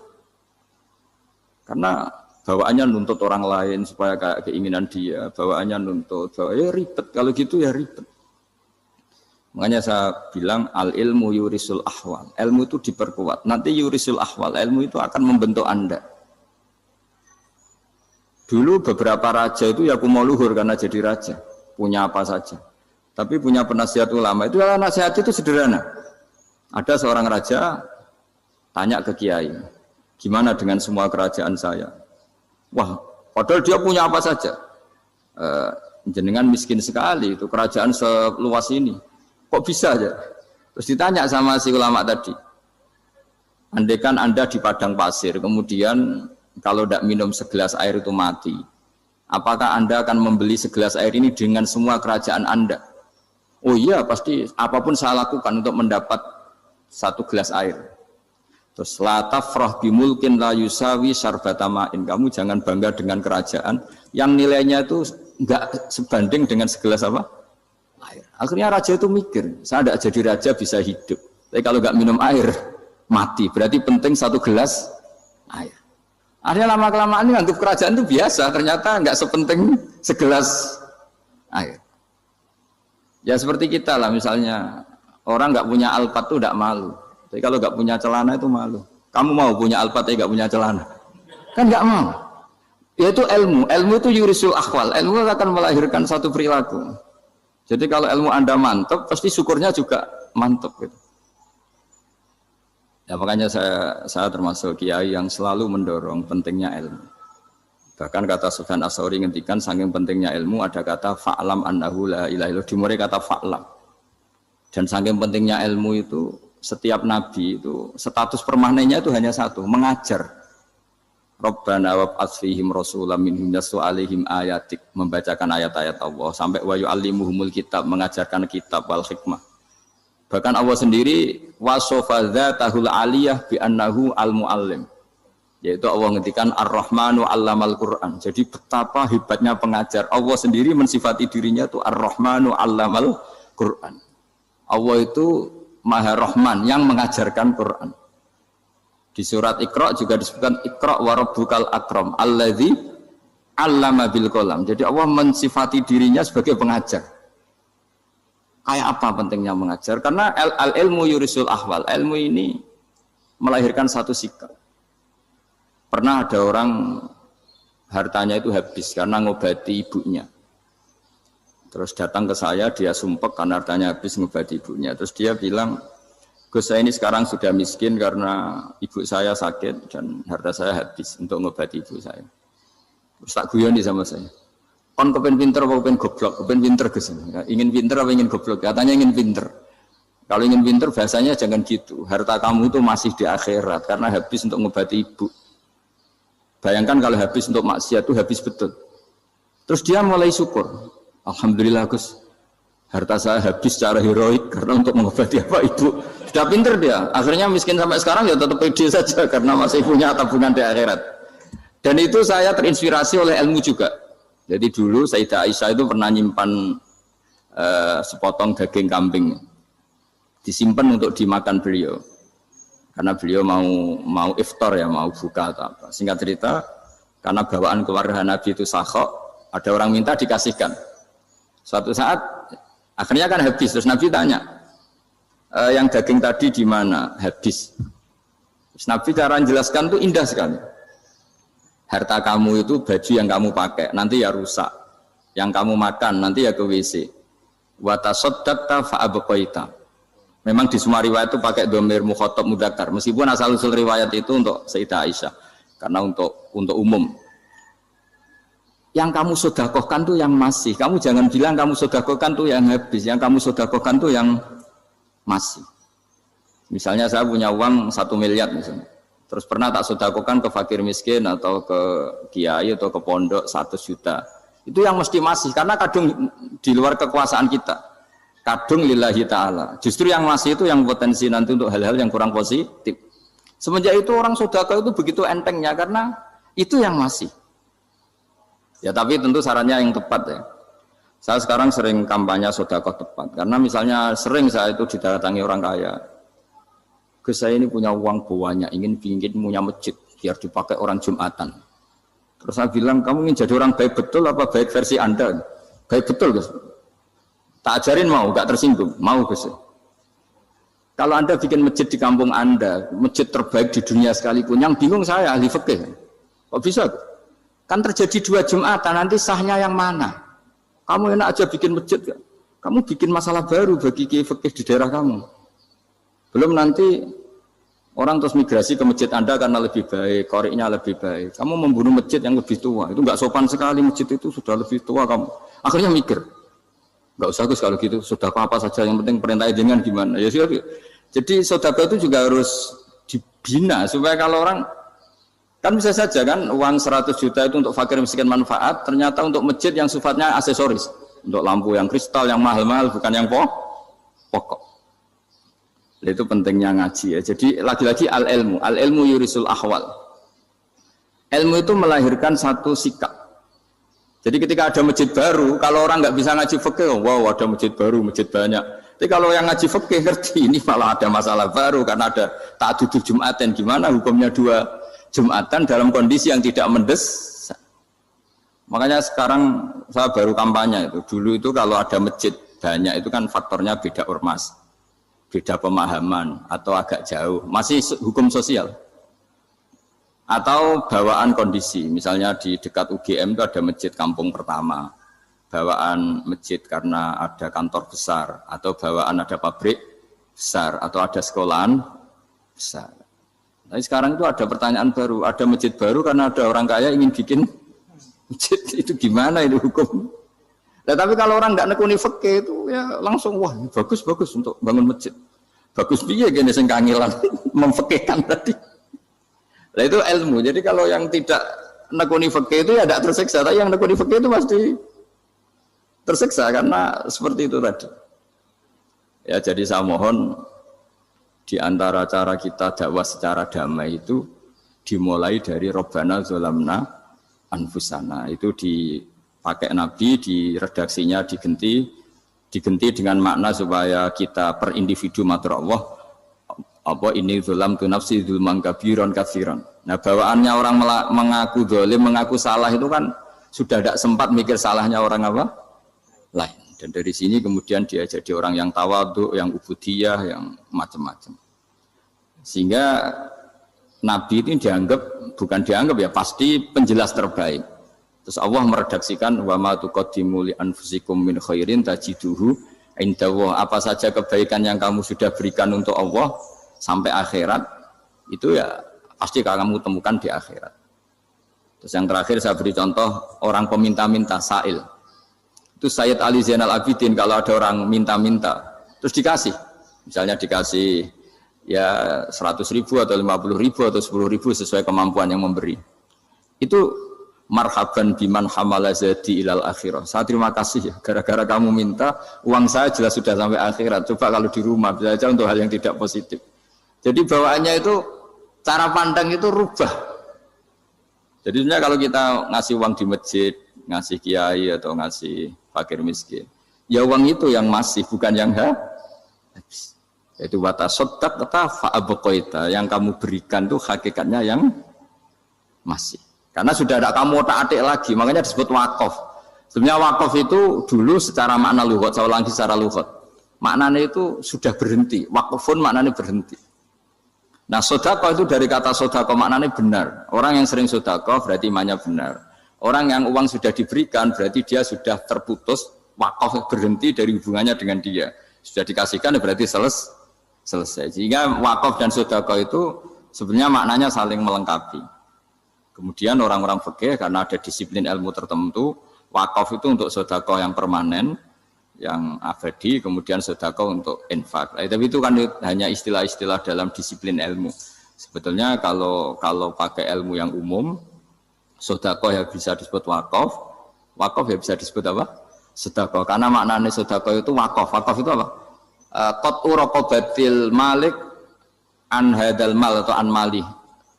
Karena bawaannya nuntut orang lain supaya kayak keinginan dia, bawaannya nuntut, ya ribet, kalau gitu ya ribet. Makanya saya bilang al ilmu yurisul ahwal, ilmu itu diperkuat, nanti yurisul ahwal, ilmu itu akan membentuk Anda. Dulu beberapa raja itu ya mau luhur karena jadi raja, punya apa saja. Tapi punya penasihat ulama, itu nasihat itu sederhana. Ada seorang raja tanya ke kiai, gimana dengan semua kerajaan saya? Wah, padahal dia punya apa saja. Jenengan miskin sekali, itu kerajaan seluas ini. Kok bisa aja? Terus ditanya sama si ulama tadi. Andaikan Anda di padang pasir, kemudian kalau tidak minum segelas air itu mati. Apakah Anda akan membeli segelas air ini dengan semua kerajaan Anda? Oh iya, pasti apapun saya lakukan untuk mendapat satu gelas air. Terus la tafrah bimulkin la yusawi syarbatamain. Kamu jangan bangga dengan kerajaan yang nilainya itu enggak sebanding dengan segelas apa? Air. Akhirnya raja itu mikir, saya tidak jadi raja bisa hidup. Tapi kalau enggak minum air mati. Berarti penting satu gelas air. Akhirnya lama-kelamaan ini anggap kerajaan itu biasa, ternyata enggak sepenting segelas air. Ya seperti kita lah, misalnya orang enggak punya alpat itu enggak malu. Tapi kalau nggak punya celana itu malu. Kamu mau punya alpat tapi nggak punya celana? Kan nggak mau. Yaitu ilmu. Ilmu itu yurisul akhwal. Ilmu akan melahirkan satu perilaku. Jadi kalau ilmu Anda mantap, pasti syukurnya juga mantap. Gitu. Ya makanya saya termasuk kiai yang selalu mendorong pentingnya ilmu. Bahkan kata Sufyan Ats-Tsauri ngendikan saking pentingnya ilmu ada kata fa'lam annahu la ilaha illallah. Dimulai kata fa'lam. Dan saking pentingnya ilmu itu setiap nabi itu status permanennya itu hanya satu, mengajar. Rabbana wab'ats fihim rasulam minhum yatlu 'alaihim ayatik, membacakan ayat-ayat Allah sampai wa yu'allimuhumul kitab, mengajarkan kitab wal hikmah. Bahkan Allah sendiri wasofa dzatahul 'aliyah bi annahu al-muallim. Yaitu Allah ngendikan Ar-Rahmanu 'allamal Qur'an. Jadi betapa hebatnya pengajar. Allah sendiri mensifati dirinya itu Ar-Rahmanu 'allamal Qur'an. Allah itu Maha Rahman yang mengajarkan Quran. Di surat Iqra juga disebutkan Iqra wa rabbukal akram alladzi 'allama bil qalam. Jadi Allah mensifati dirinya sebagai pengajar. Kayak apa pentingnya mengajar? Karena al-ilmu yurisul ahwal. Ilmu ini melahirkan satu sikap. Pernah ada orang hartanya itu habis karena ngobati ibunya. Terus datang ke saya, dia sumpek karena hartanya habis ngobati ibunya. Terus dia bilang, Gus, saya ini sekarang sudah miskin karena ibu saya sakit dan harta saya habis untuk ngobati ibu saya. Terus tak guyoni sama saya. Kon kepen pinter apa kepen goblok? Kepen pinter Gus. Ingin pinter apa ingin goblok? Katanya ingin pinter. Kalau ingin pinter bahasanya jangan gitu. Harta kamu itu masih di akhirat karena habis untuk ngobati ibu. Bayangkan kalau habis untuk maksiat itu habis betul. Terus dia mulai syukur. Alhamdulillah Gus. Harta saya habis secara heroik karena untuk mengobati apa ibu. Sudah pinter dia. Akhirnya miskin sampai sekarang ya tetap pede saja karena masih punya tabungan di akhirat. Dan itu saya terinspirasi oleh ilmu juga. Jadi dulu Sayyidah Aisyah itu pernah nyimpan sepotong daging kambing. Disimpan untuk dimakan beliau. Karena beliau mau iftar ya, mau buka atau apa. Singkat cerita, karena bawaan keluarga Nabi itu sakhok, ada orang minta dikasihkan. Suatu saat akhirnya kan habis, terus Nabi tanya, yang daging tadi di mana? Habis. Terus Nabi cara menjelaskan itu indah sekali. Harta kamu itu baju yang kamu pakai, nanti ya rusak. Yang kamu makan, nanti ya ke WC. Wa tasaddaqta fa abqaita. Memang di semua riwayat itu pakai dhamir mukhatab mudzakkar. Meskipun asal-usul riwayat itu untuk Sayyidah Aisyah, karena untuk umum. Yang kamu sedekahkan tuh yang masih. Kamu jangan bilang kamu sedekahkan tuh yang habis. Yang kamu sedekahkan tuh yang masih. Misalnya saya punya uang 1 miliar misalnya. Terus pernah tak sedekahkan ke fakir miskin atau ke kiai atau ke pondok 100 juta. Itu yang mesti masih karena kadung di luar kekuasaan kita. Kadung lillahi ta'ala. Justru yang masih itu yang potensi nanti untuk hal-hal yang kurang positif. Semenjak itu orang sedekah itu begitu entengnya karena itu yang masih. Ya tapi tentu sarannya yang tepat ya. Saya sekarang sering kampanye sedekah tepat karena misalnya sering saya itu didatangi orang kaya. Gus, saya ini punya uang banyak, ingin punya masjid biar dipakai orang Jumatan. Terus saya bilang, kamu ingin jadi orang baik betul apa baik versi Anda? Baik betul Gus. Tak ajarin mau, gak tersinggung, mau Gus. Kalau Anda bikin masjid di kampung Anda, masjid terbaik di dunia sekalipun, yang bingung saya ahli fikih. Kok bisa? Kan terjadi 2 Jumatan, nanti sahnya yang mana? Kamu enak aja bikin masjid, gak? Kamu bikin masalah baru bagi kiai fikih di daerah kamu. Belum nanti orang terus migrasi ke masjid Anda karena lebih baik, koriknya lebih baik. Kamu membunuh masjid yang lebih tua, itu nggak sopan sekali, masjid itu sudah lebih tua kamu. Akhirnya mikir, nggak usah Gus kalau gitu, sedekah apa saja yang penting perintah dengan gimana. Ya sudah. Jadi sedekah itu juga harus dibina supaya kalau orang kan bisa saja kan uang 100 juta itu untuk fakir miskin manfaat, ternyata untuk masjid yang sifatnya aksesoris, untuk lampu yang kristal yang mahal-mahal bukan yang pokok. Itu pentingnya ngaji ya. Jadi lagi-lagi al-ilmu yurisul ahwal. Ilmu itu melahirkan satu sikap. Jadi ketika ada masjid baru, kalau orang nggak bisa ngaji fikih, wow ada masjid baru, masjid banyak. Tapi kalau yang ngaji fikih ngerti ini malah ada masalah baru karena ada ta'addud Jumatan. Gimana hukumnya 2 Jumatan dalam kondisi yang tidak mendesak. Makanya sekarang saya baru kampanye itu. Dulu itu kalau ada masjid banyak itu kan faktornya beda ormas. Beda pemahaman atau agak jauh, masih hukum sosial atau bawaan kondisi. Misalnya di dekat UGM itu ada masjid kampung pertama, bawaan masjid karena ada kantor besar atau bawaan ada pabrik besar atau ada sekolahan besar. Tapi sekarang itu ada pertanyaan baru, ada masjid baru karena ada orang kaya ingin bikin masjid, itu gimana itu hukum? Nah, tapi kalau orang nggak nekuni fikih itu ya langsung wah bagus untuk bangun masjid. Bagus piye gini sing kangelan memfikihkan tadi. Nah itu ilmu. Jadi kalau yang tidak nekuni fikih itu ya tidak tersiksa, tapi yang nekuni fikih itu pasti tersiksa karena seperti itu tadi. Ya jadi saya mohon di antara cara kita dakwah secara damai itu dimulai dari Rabbana Zolamna Anfusana. Itu dipakai Nabi, di redaksinya digenti Diganti dengan makna supaya kita per individu matur Allah, apa ini zulam tu nafsi zulman kabiron kafiron. Nah bawaannya orang mengaku zalim, mengaku salah itu kan sudah tidak sempat mikir salahnya orang apa lain. Dan dari sini kemudian dia jadi orang yang tawadhu, yang ubudiyah, yang macam-macam. Sehingga Nabi itu bukan dianggap ya, pasti penjelas terbaik. Terus Allah meredaksikan wa ma tuqaddimu li anfusikum min khairin tajiduhu indallah. Apa saja kebaikan yang kamu sudah berikan untuk Allah sampai akhirat itu ya pasti kamu temukan di akhirat. Terus yang terakhir saya beri contoh orang peminta-minta sa'il. Itu Sayyid Ali Zainal Abidin kalau ada orang minta-minta terus dikasih. Misalnya dikasih ya 100.000 atau 50.000 atau 10.000 sesuai kemampuan yang memberi. Itu marhaban biman hamala zadi ilal akhirah. Saya terima kasih ya, gara-gara kamu minta uang saya jelas sudah sampai akhirat. Coba kalau di rumah bisa saja untuk hal yang tidak positif. Jadi bawaannya itu cara pandang itu rubah. Jadi sebenarnya kalau kita ngasih uang di masjid, ngasih kiai atau ngasih fakir miskin, ya uang itu yang masih bukan yang habis. Itu watasodak kata fa'abqaita, yang kamu berikan itu hakikatnya yang masih. Karena sudah ada kamu otak-atik lagi, makanya disebut wakaf. Sebenarnya wakaf itu dulu secara makna lughat, saya ulangi secara lughat. Maknanya itu sudah berhenti, wakafun maknanya berhenti. Nah sedekah itu dari kata sedekah maknanya benar. Orang yang sering sedekah berarti imannya benar. Orang yang uang sudah diberikan berarti dia sudah terputus, wakaf berhenti dari hubungannya dengan dia. Sudah dikasihkan berarti selesai. Sehingga wakaf dan sedekah itu sebenarnya maknanya saling melengkapi. Kemudian orang-orang fikih karena ada disiplin ilmu tertentu, wakaf itu untuk sedekah yang permanen, yang abadi, kemudian sedekah untuk infak. Tapi itu kan hanya istilah-istilah dalam disiplin ilmu. Sebetulnya kalau pakai ilmu yang umum, sedekah ya bisa disebut wakaf, wakaf ya bisa disebut apa? Sedekah. Karena maknanya sedekah itu wakaf. Wakaf itu apa? Qat'u raqabatil malik an hadal mal atau an malih.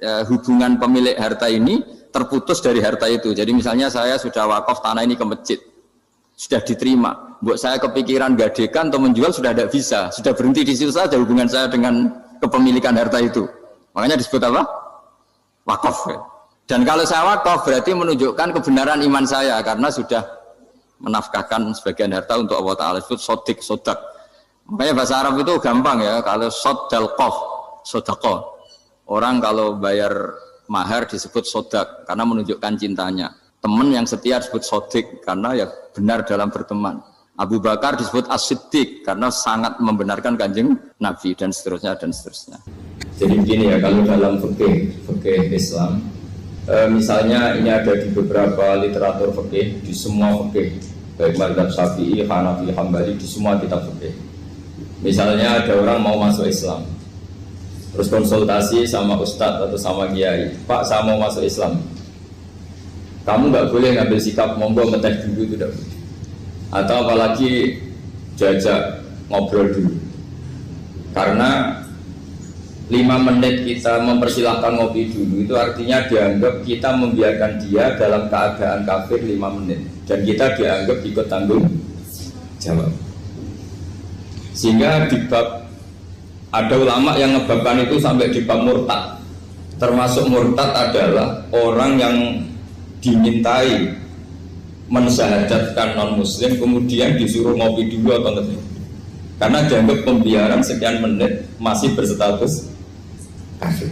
Hubungan pemilik harta ini terputus dari harta itu. Jadi misalnya saya sudah wakaf tanah ini ke masjid, sudah diterima. Buat saya kepikiran gadekan atau menjual sudah tidak bisa, sudah berhenti di situ saja hubungan saya dengan kepemilikan harta itu. Makanya disebut apa? Wakaf. Dan kalau saya wakaf berarti menunjukkan kebenaran iman saya karena sudah menafkahkan sebagian harta untuk Allah Taala. Disebut sodak. Makanya bahasa Arab itu gampang ya. Kalau sodalqaf, sodaqah. Orang kalau bayar mahar disebut sodak karena menunjukkan cintanya. Teman yang setia disebut sodik karena ya benar dalam berteman. Abu Bakar disebut as-siddiq karena sangat membenarkan kanjeng Nabi dan seterusnya dan seterusnya. Jadi begini ya, kalau dalam fikih Islam, misalnya ini ada di beberapa literatur fikih, di semua fikih, baik mazhab Syafi'i, Hanafi, Hambali, di semua kitab fikih. Misalnya ada orang mau masuk Islam, terus konsultasi sama ustadz atau sama kiai, Pak saya mau masuk Islam, kamu nggak boleh ngambil sikap monggo ngeteh dulu, itu tidak boleh. Atau apalagi diajak ngobrol dulu, karena 5 menit kita mempersilahkan ngopi dulu itu artinya dianggap kita membiarkan dia dalam keadaan kafir 5 menit dan kita dianggap ikut tanggung jawab. Sehingga di bab ada ulama yang ngebabkan itu sampai di bab murtad. Termasuk murtad adalah orang yang dimintai mensyahadatkan non-muslim kemudian disuruh ngopi dulu atau ngeteh. Karena dianggap pembiaran sekian menit masih berstatus kafir.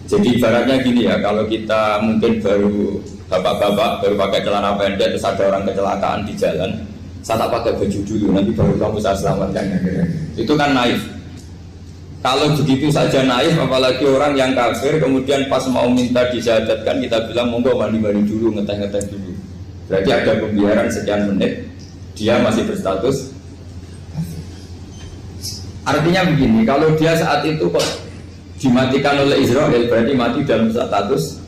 Jadi ibaratnya gini ya, kalau kita mungkin baru bapak-bapak baru pakai celana pendek terus ada orang kecelakaan di jalan, saya tak pakai baju dulu nanti baru kamu saya selamatkan. Itu kan naif. Kalau begitu saja naif, apalagi orang yang kafir kemudian pas mau minta disyahadatkan kita bilang monggo mandi-mandi dulu, ngeteh-ngeteh dulu. Berarti ada pembiaran sekian menit, dia masih berstatus. Artinya begini, kalau dia saat itu kok dimatikan oleh Israel berarti mati dalam status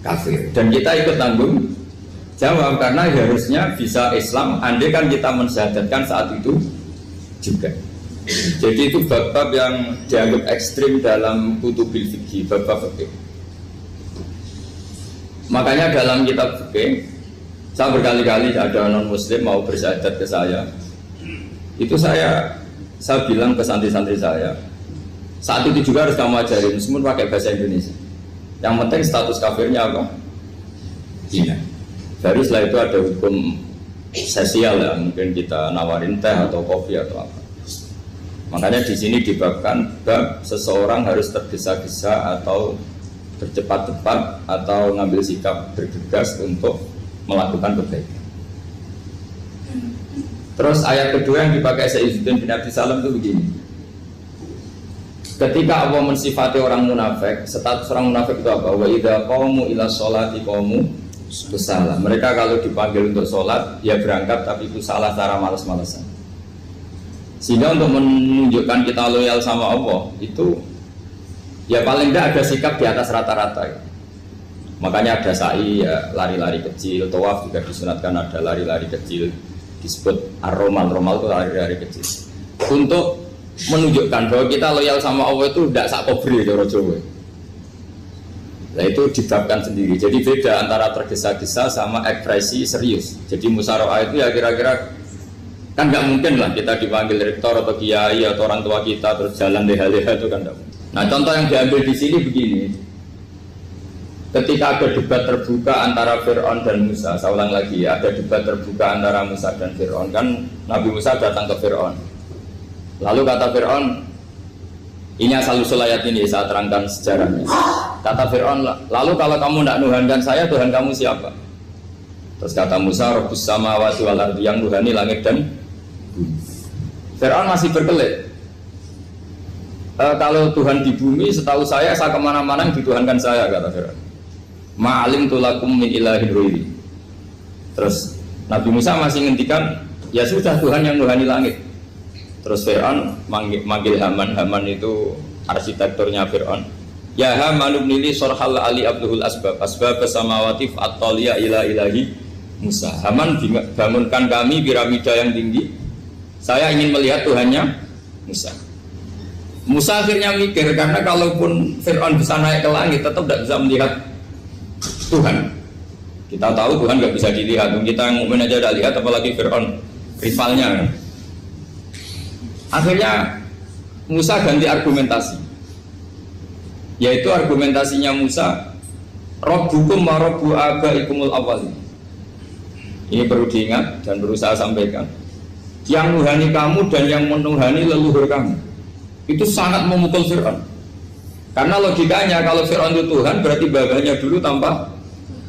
kafir. Dan kita ikut tanggung jawab karena harusnya bisa Islam andai kan kita mensyahadatkan saat itu juga. Jadi itu bab-bab yang dianggap ekstrim dalam kutubil fikih, bab-bab fikih. Makanya dalam kitab fikih Saya berkali-kali ada non muslim mau bersyahadat ke saya, itu saya bilang ke santri-santri saya, saat itu juga harus kamu ajarin meskipun pakai bahasa Indonesia. Yang penting status kafirnya apa? Iya. Baru setelah itu ada hukum sosial ya, mungkin kita nawarin teh atau kopi atau apa. Makanya di sini dibabkan bab seseorang harus tergesa-gesa atau bercepat-cepat atau ngambil sikap bergegas untuk melakukan kebaikan. Terus ayat kedua yang dipakai Sayyiduddin bin Abi Salam itu begini. Ketika Allah mensifati orang munafik, status orang munafik itu apa? Wa idza qamu ila sholati qamu kusala. Mereka kalau dipanggil untuk sholat, ya berangkat tapi itu salah cara malas-malasan. Sehingga untuk menunjukkan kita loyal sama Allah itu ya paling tidak ada sikap di atas rata-rata ya. Makanya ada sa'i ya, lari-lari kecil, tawaf juga disunatkan ada lari-lari kecil, disebut ar-romal, romal itu lari-lari kecil untuk menunjukkan bahwa kita loyal sama Allah itu tidak sak kobri cara Jawa. Nah itu dibabkan sendiri. Jadi beda antara tergesa-gesa sama ekspresi serius. Jadi musyawarah itu ya kira-kira kan nggak mungkin lah kita dipanggil rektor atau kiai atau orang tua kita terus jalan leha-leha itu kan nggak mungkin. Nah contoh yang diambil di sini begini. Ketika ada debat terbuka antara Fir'aun dan Musa, saya ulang lagi ya, ada debat terbuka antara Musa dan Fir'aun. Kan Nabi Musa datang ke Fir'aun. Lalu kata Fir'aun, ini asal-usul ayat ini saya terangkan sejarahnya. Kata Fir'aun, lalu kalau kamu tidak nuhankan saya, Tuhan kamu siapa? Terus kata Musa, Rabbus samawati wal ardi, yang nuhani langit dan bumi. Fir'aun masih berkelit. Kalau Tuhan di bumi, setahu saya kemana-mana yang dituhankan saya, kata Fir'aun. Ma'alim tulakum min ilahin ruiri. Terus Nabi Musa masih ngendikan, ya sudah Tuhan yang nuhani langit. Terus Fir'aun manggil Haman. Haman itu arsitekturnya Fir'aun. Ya Haman ibnili sorhal ali abduhul asbab samawati fa'attaliya ila ilahi Musa. Haman bangunkan kami piramida yang tinggi. Saya ingin melihat Tuhannya Musa. Musa akhirnya mikir, karena kalaupun Fir'aun bisa naik ke langit tetap tidak bisa melihat Tuhan. Kita tahu Tuhan nggak bisa dilihat. Kita yang mukmin aja tidak lihat, apalagi Fir'aun rivalnya. Akhirnya Musa ganti argumentasi, yaitu argumentasinya Musa, Rabbukum wa Rabbu abaikumul awwalin. Ini perlu diingat dan perlu saya sampaikan. Yang nuhani kamu dan yang menuhani leluhur kamu. Itu sangat memukul Fir'aun. Karena logikanya kalau Fir'aun itu Tuhan, berarti babahnya dulu tanpa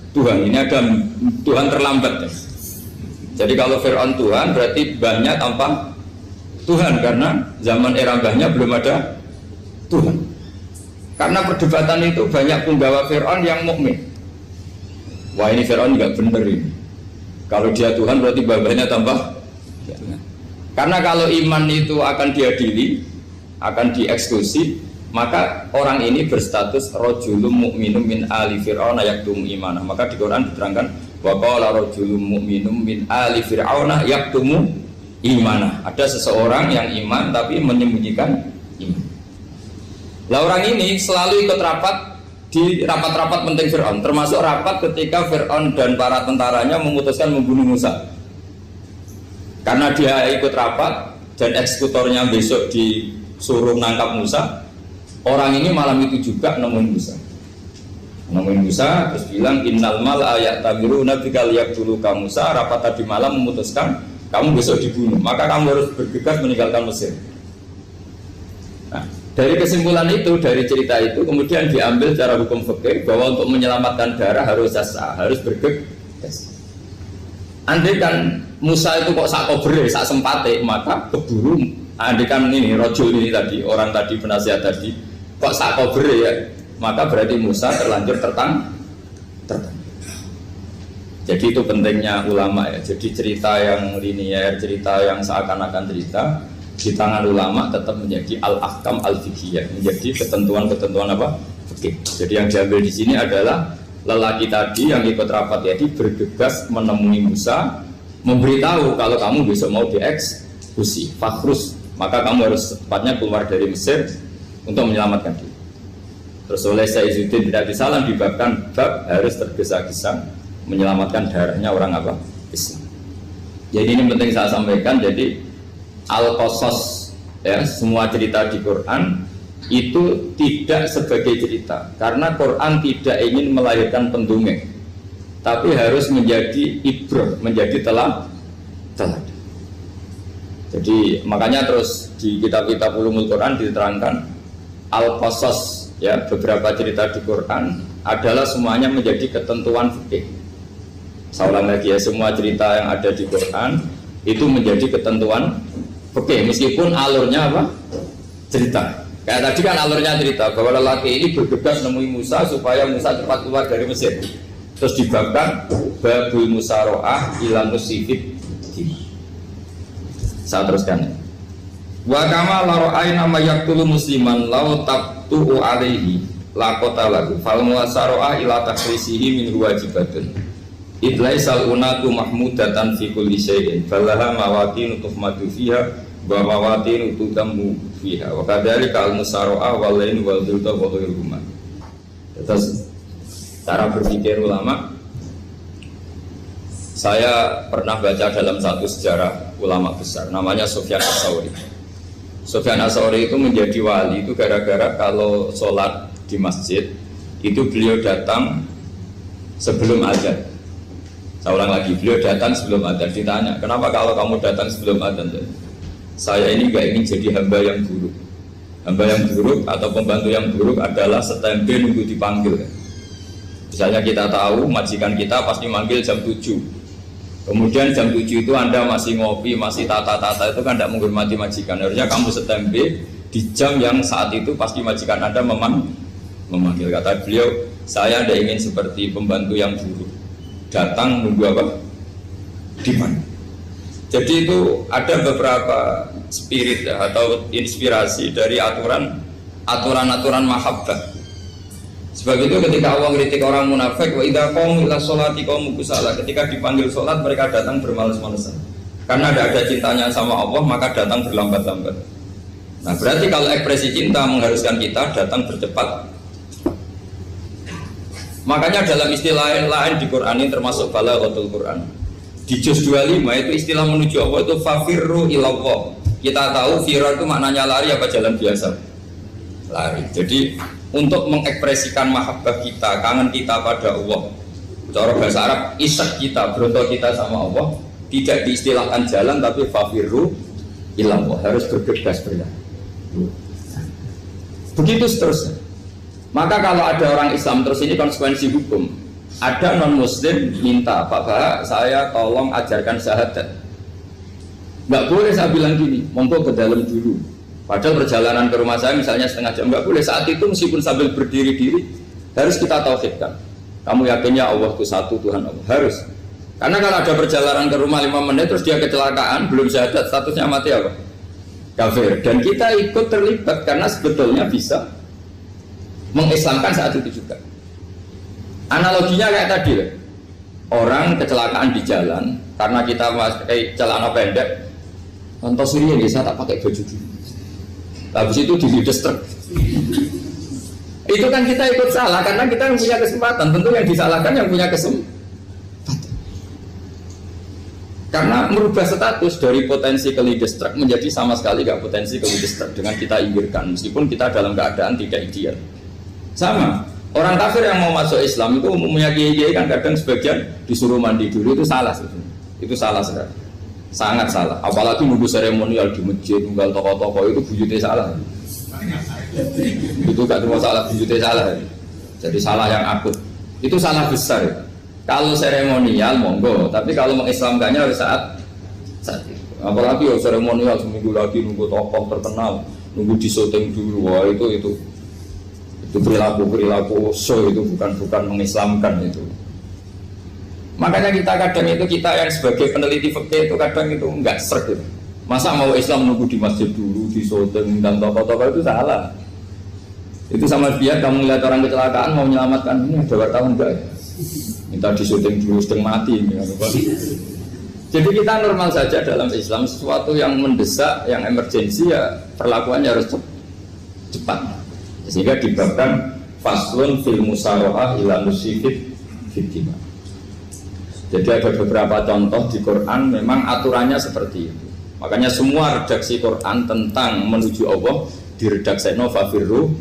Tuhan. Ini ada Tuhan terlambat ya. Jadi kalau Fir'aun Tuhan, berarti banyak tanpa Tuhan, karena zaman era mbahnya belum ada Tuhan. Karena perdebatan itu banyak penggawa Fir'aun yang mukmin. Wah ini Fir'aun nggak bener ini. Kalau dia Tuhan berarti babahnya tambah. Karena kalau iman itu akan diadili, akan dieksekusi, maka orang ini berstatus rojulum mukminum min ali Fir'aun yaktum imanah. Maka di Quran diterangkan wa qala rojulum mukminum min ali Fir'aun yaktum imanah. Ada seseorang yang iman tapi menyembunyikan iman. Lah orang ini selalu ikut rapat di rapat-rapat penting Fir'aun, termasuk rapat ketika Fir'aun dan para tentaranya memutuskan membunuh Musa. Karena dia ikut rapat dan eksekutornya besok disuruh menangkap Musa, orang ini malam itu juga nemuin Musa terus bilang innal mal ayat tabiru nabikal yaqtulu ka Musa. Rapat tadi malam memutuskan kamu besok dibunuh, maka kamu harus bergegas meninggalkan Mesir. Nah, dari kesimpulan itu, dari cerita itu kemudian diambil secara hukum fikih bahwa untuk menyelamatkan darah harus jasa, harus bergegas. Andai kan Musa itu kok sak kobre, sak sempate, maka keburu. Andai kan ini rojul ini tadi, orang tadi penasihat tadi, kok sak kobre ya, maka berarti Musa terlanjur tertang. Jadi itu pentingnya ulama ya. Jadi cerita yang linier, cerita yang seakan-akan cerita di tangan ulama tetap menjadi al-ahkam al-fiqhiyah, menjadi ketentuan-ketentuan apa? Fikih. Jadi yang diambil di sini adalah lelaki tadi yang ikut rapat jadi bergegas menemui Musa, memberitahu kalau kamu besok mau dieksekusi, fakrus, maka kamu harus secepatnya keluar dari Mesir untuk menyelamatkan diri. Terus oleh Sayyiduddin bin Abi Salam dibabkan bab harus tergesa-gesa menyelamatkan darahnya orang apa? Islam. Jadi ini penting saya sampaikan. Jadi al-qasas ya, semua cerita di Quran itu tidak sebagai cerita, karena Quran tidak ingin melahirkan pendongeng, tapi harus menjadi ibrah, menjadi teladan. Jadi makanya terus di kitab-kitab ulumul Quran diterangkan al-qasas ya, beberapa cerita di Quran adalah semuanya menjadi ketentuan fikih. Saya ulang lagi ya, semua cerita yang ada di Quran itu menjadi ketentuan fikih, meskipun alurnya apa? Cerita. Kayak tadi kan alurnya cerita bahwa lelaki ini bergegas nemui Musa supaya Musa cepat keluar dari Mesir. Terus dibabkan babul musaroah ila musifid. Saya teruskan. Wa kama la ra'ayna may yaqtulu musliman law tabtu'u alaihi la qatalahu fal musaroah ila takhrisihi min wajibatun. Idlaisal unatu mahmudatan fi kulli syai'in falaha mawatin tuhmadu fiha wa mawatin tudammu fiha wa kadzalika al musaroah wal lain wal dhulta wa ghairuhuma. Terus cara berpikir ulama, saya pernah baca dalam satu sejarah ulama besar namanya Sufyan Ats-Tsauri. Sufyan Ats-Tsauri itu menjadi wali itu gara-gara kalau sholat di masjid itu beliau datang sebelum adzan. Saya ulang lagi, beliau datang sebelum adzan. Ditanya, kenapa kalau kamu datang sebelum adzan? Saya ini gak ingin jadi hamba yang buruk. Hamba yang buruk atau pembantu yang buruk adalah setempe nunggu dipanggil. Misalnya kita tahu majikan kita pasti manggil jam 7. Kemudian jam 7 itu Anda masih ngopi, masih tata-tata, itu kan tidak menghormati majikan. Harusnya kamu setempe di jam yang saat itu pasti majikan Anda memanggil. Kata beliau, saya tidak ingin seperti pembantu yang buruk, datang nunggu apa? Di mana? Jadi itu ada beberapa spirit ya, atau inspirasi dari aturan-aturan mahabbah. Sebab itu ketika Allah kritik orang munafik, wa idza qamu ila sholati qamu kusala, ketika dipanggil sholat mereka datang bermalas-malasan. Karena tidak ada cintanya sama Allah, maka datang berlambat-lambat. Nah, berarti kalau ekspresi cinta mengharuskan kita datang bercepat. Makanya dalam istilah lain di Quran ini termasuk balaghatul Quran. Di juz 25 itu istilah menuju Allah itu fafirru ilallah. Kita tahu firar itu maknanya lari apa jalan biasa? Lari. Jadi untuk mengekspresikan mahabbah kita, kangen kita pada Allah, cara bahasa Arab, isak kita, berontok kita sama Allah, tidak diistilahkan jalan tapi fafirru ilallah, harus bergegas berlari. Begitu seterusnya. Maka kalau ada orang Islam, terus ini konsekuensi hukum, ada non muslim minta, Pak, saya tolong ajarkan syahadat. Nggak boleh saya bilang gini, monggo ke dalam dulu. Padahal perjalanan ke rumah saya misalnya setengah jam, nggak boleh. Saat itu meskipun sambil berdiri-diri harus kita tauhidkan. Kamu yakinnya Allah itu satu, Tuhan Allah, harus. Karena kalau ada perjalanan ke rumah 5 menit terus dia kecelakaan, belum syahadat, statusnya mati apa? Kafir. Dan kita ikut terlibat karena sebetulnya bisa mengislamkan saat itu juga. Analoginya kayak tadi lah. Orang kecelakaan di jalan karena kita pakai celana pendek, contoh Suriah bisa tak pakai baju dulu. Habis itu diludes truk. Itu kan kita ikut salah karena kita yang punya kesempatan. Tentu yang disalahkan yang punya kesempatan. Karena merubah status dari potensi kelides truk menjadi sama sekali gak potensi kelides truk dengan kita inggirkan, meskipun kita dalam keadaan tidak ideal. Sama. Orang kafir yang mau masuk Islam itu umumnya kiai-kiai kan kadang sebagian disuruh mandi dulu, itu salah sebetulnya. Itu salah sekali. Sangat salah, apalagi nunggu seremonial di masjid, tunggal tokoh-tokoh itu bujutnya salah. Itu gak cuma salah, bujutnya salah. Jadi salah yang akut. Itu salah besar. Kalau seremonial monggo, tapi kalau mengislamkannya harus saat itu. Apalagi seremonial seminggu lagi nunggu tokoh terkenal, nunggu di syuting dulu, wah itu perilaku so, itu bukan mengislamkan itu. Makanya kita yang sebagai peneliti fikih itu kadang itu enggak sreg gitu. Masa mau Islam nunggu di masjid dulu, di syuting dan tokoh-tokoh, itu salah. Itu sama biar kamu lihat orang kecelakaan mau menyelamatkan, ini ada wartawan enggak ya? Minta di syuting dulu sedang mati ini. Jadi kita normal saja dalam Islam, sesuatu yang mendesak, yang emergensi ya perlakuannya harus cepat. Sehingga dibabkan faslun fil musarohah ila musifid fitima. Jadi ada beberapa contoh di Quran memang aturannya seperti itu. Makanya semua redaksi Quran tentang menuju Allah diredakseno fafirru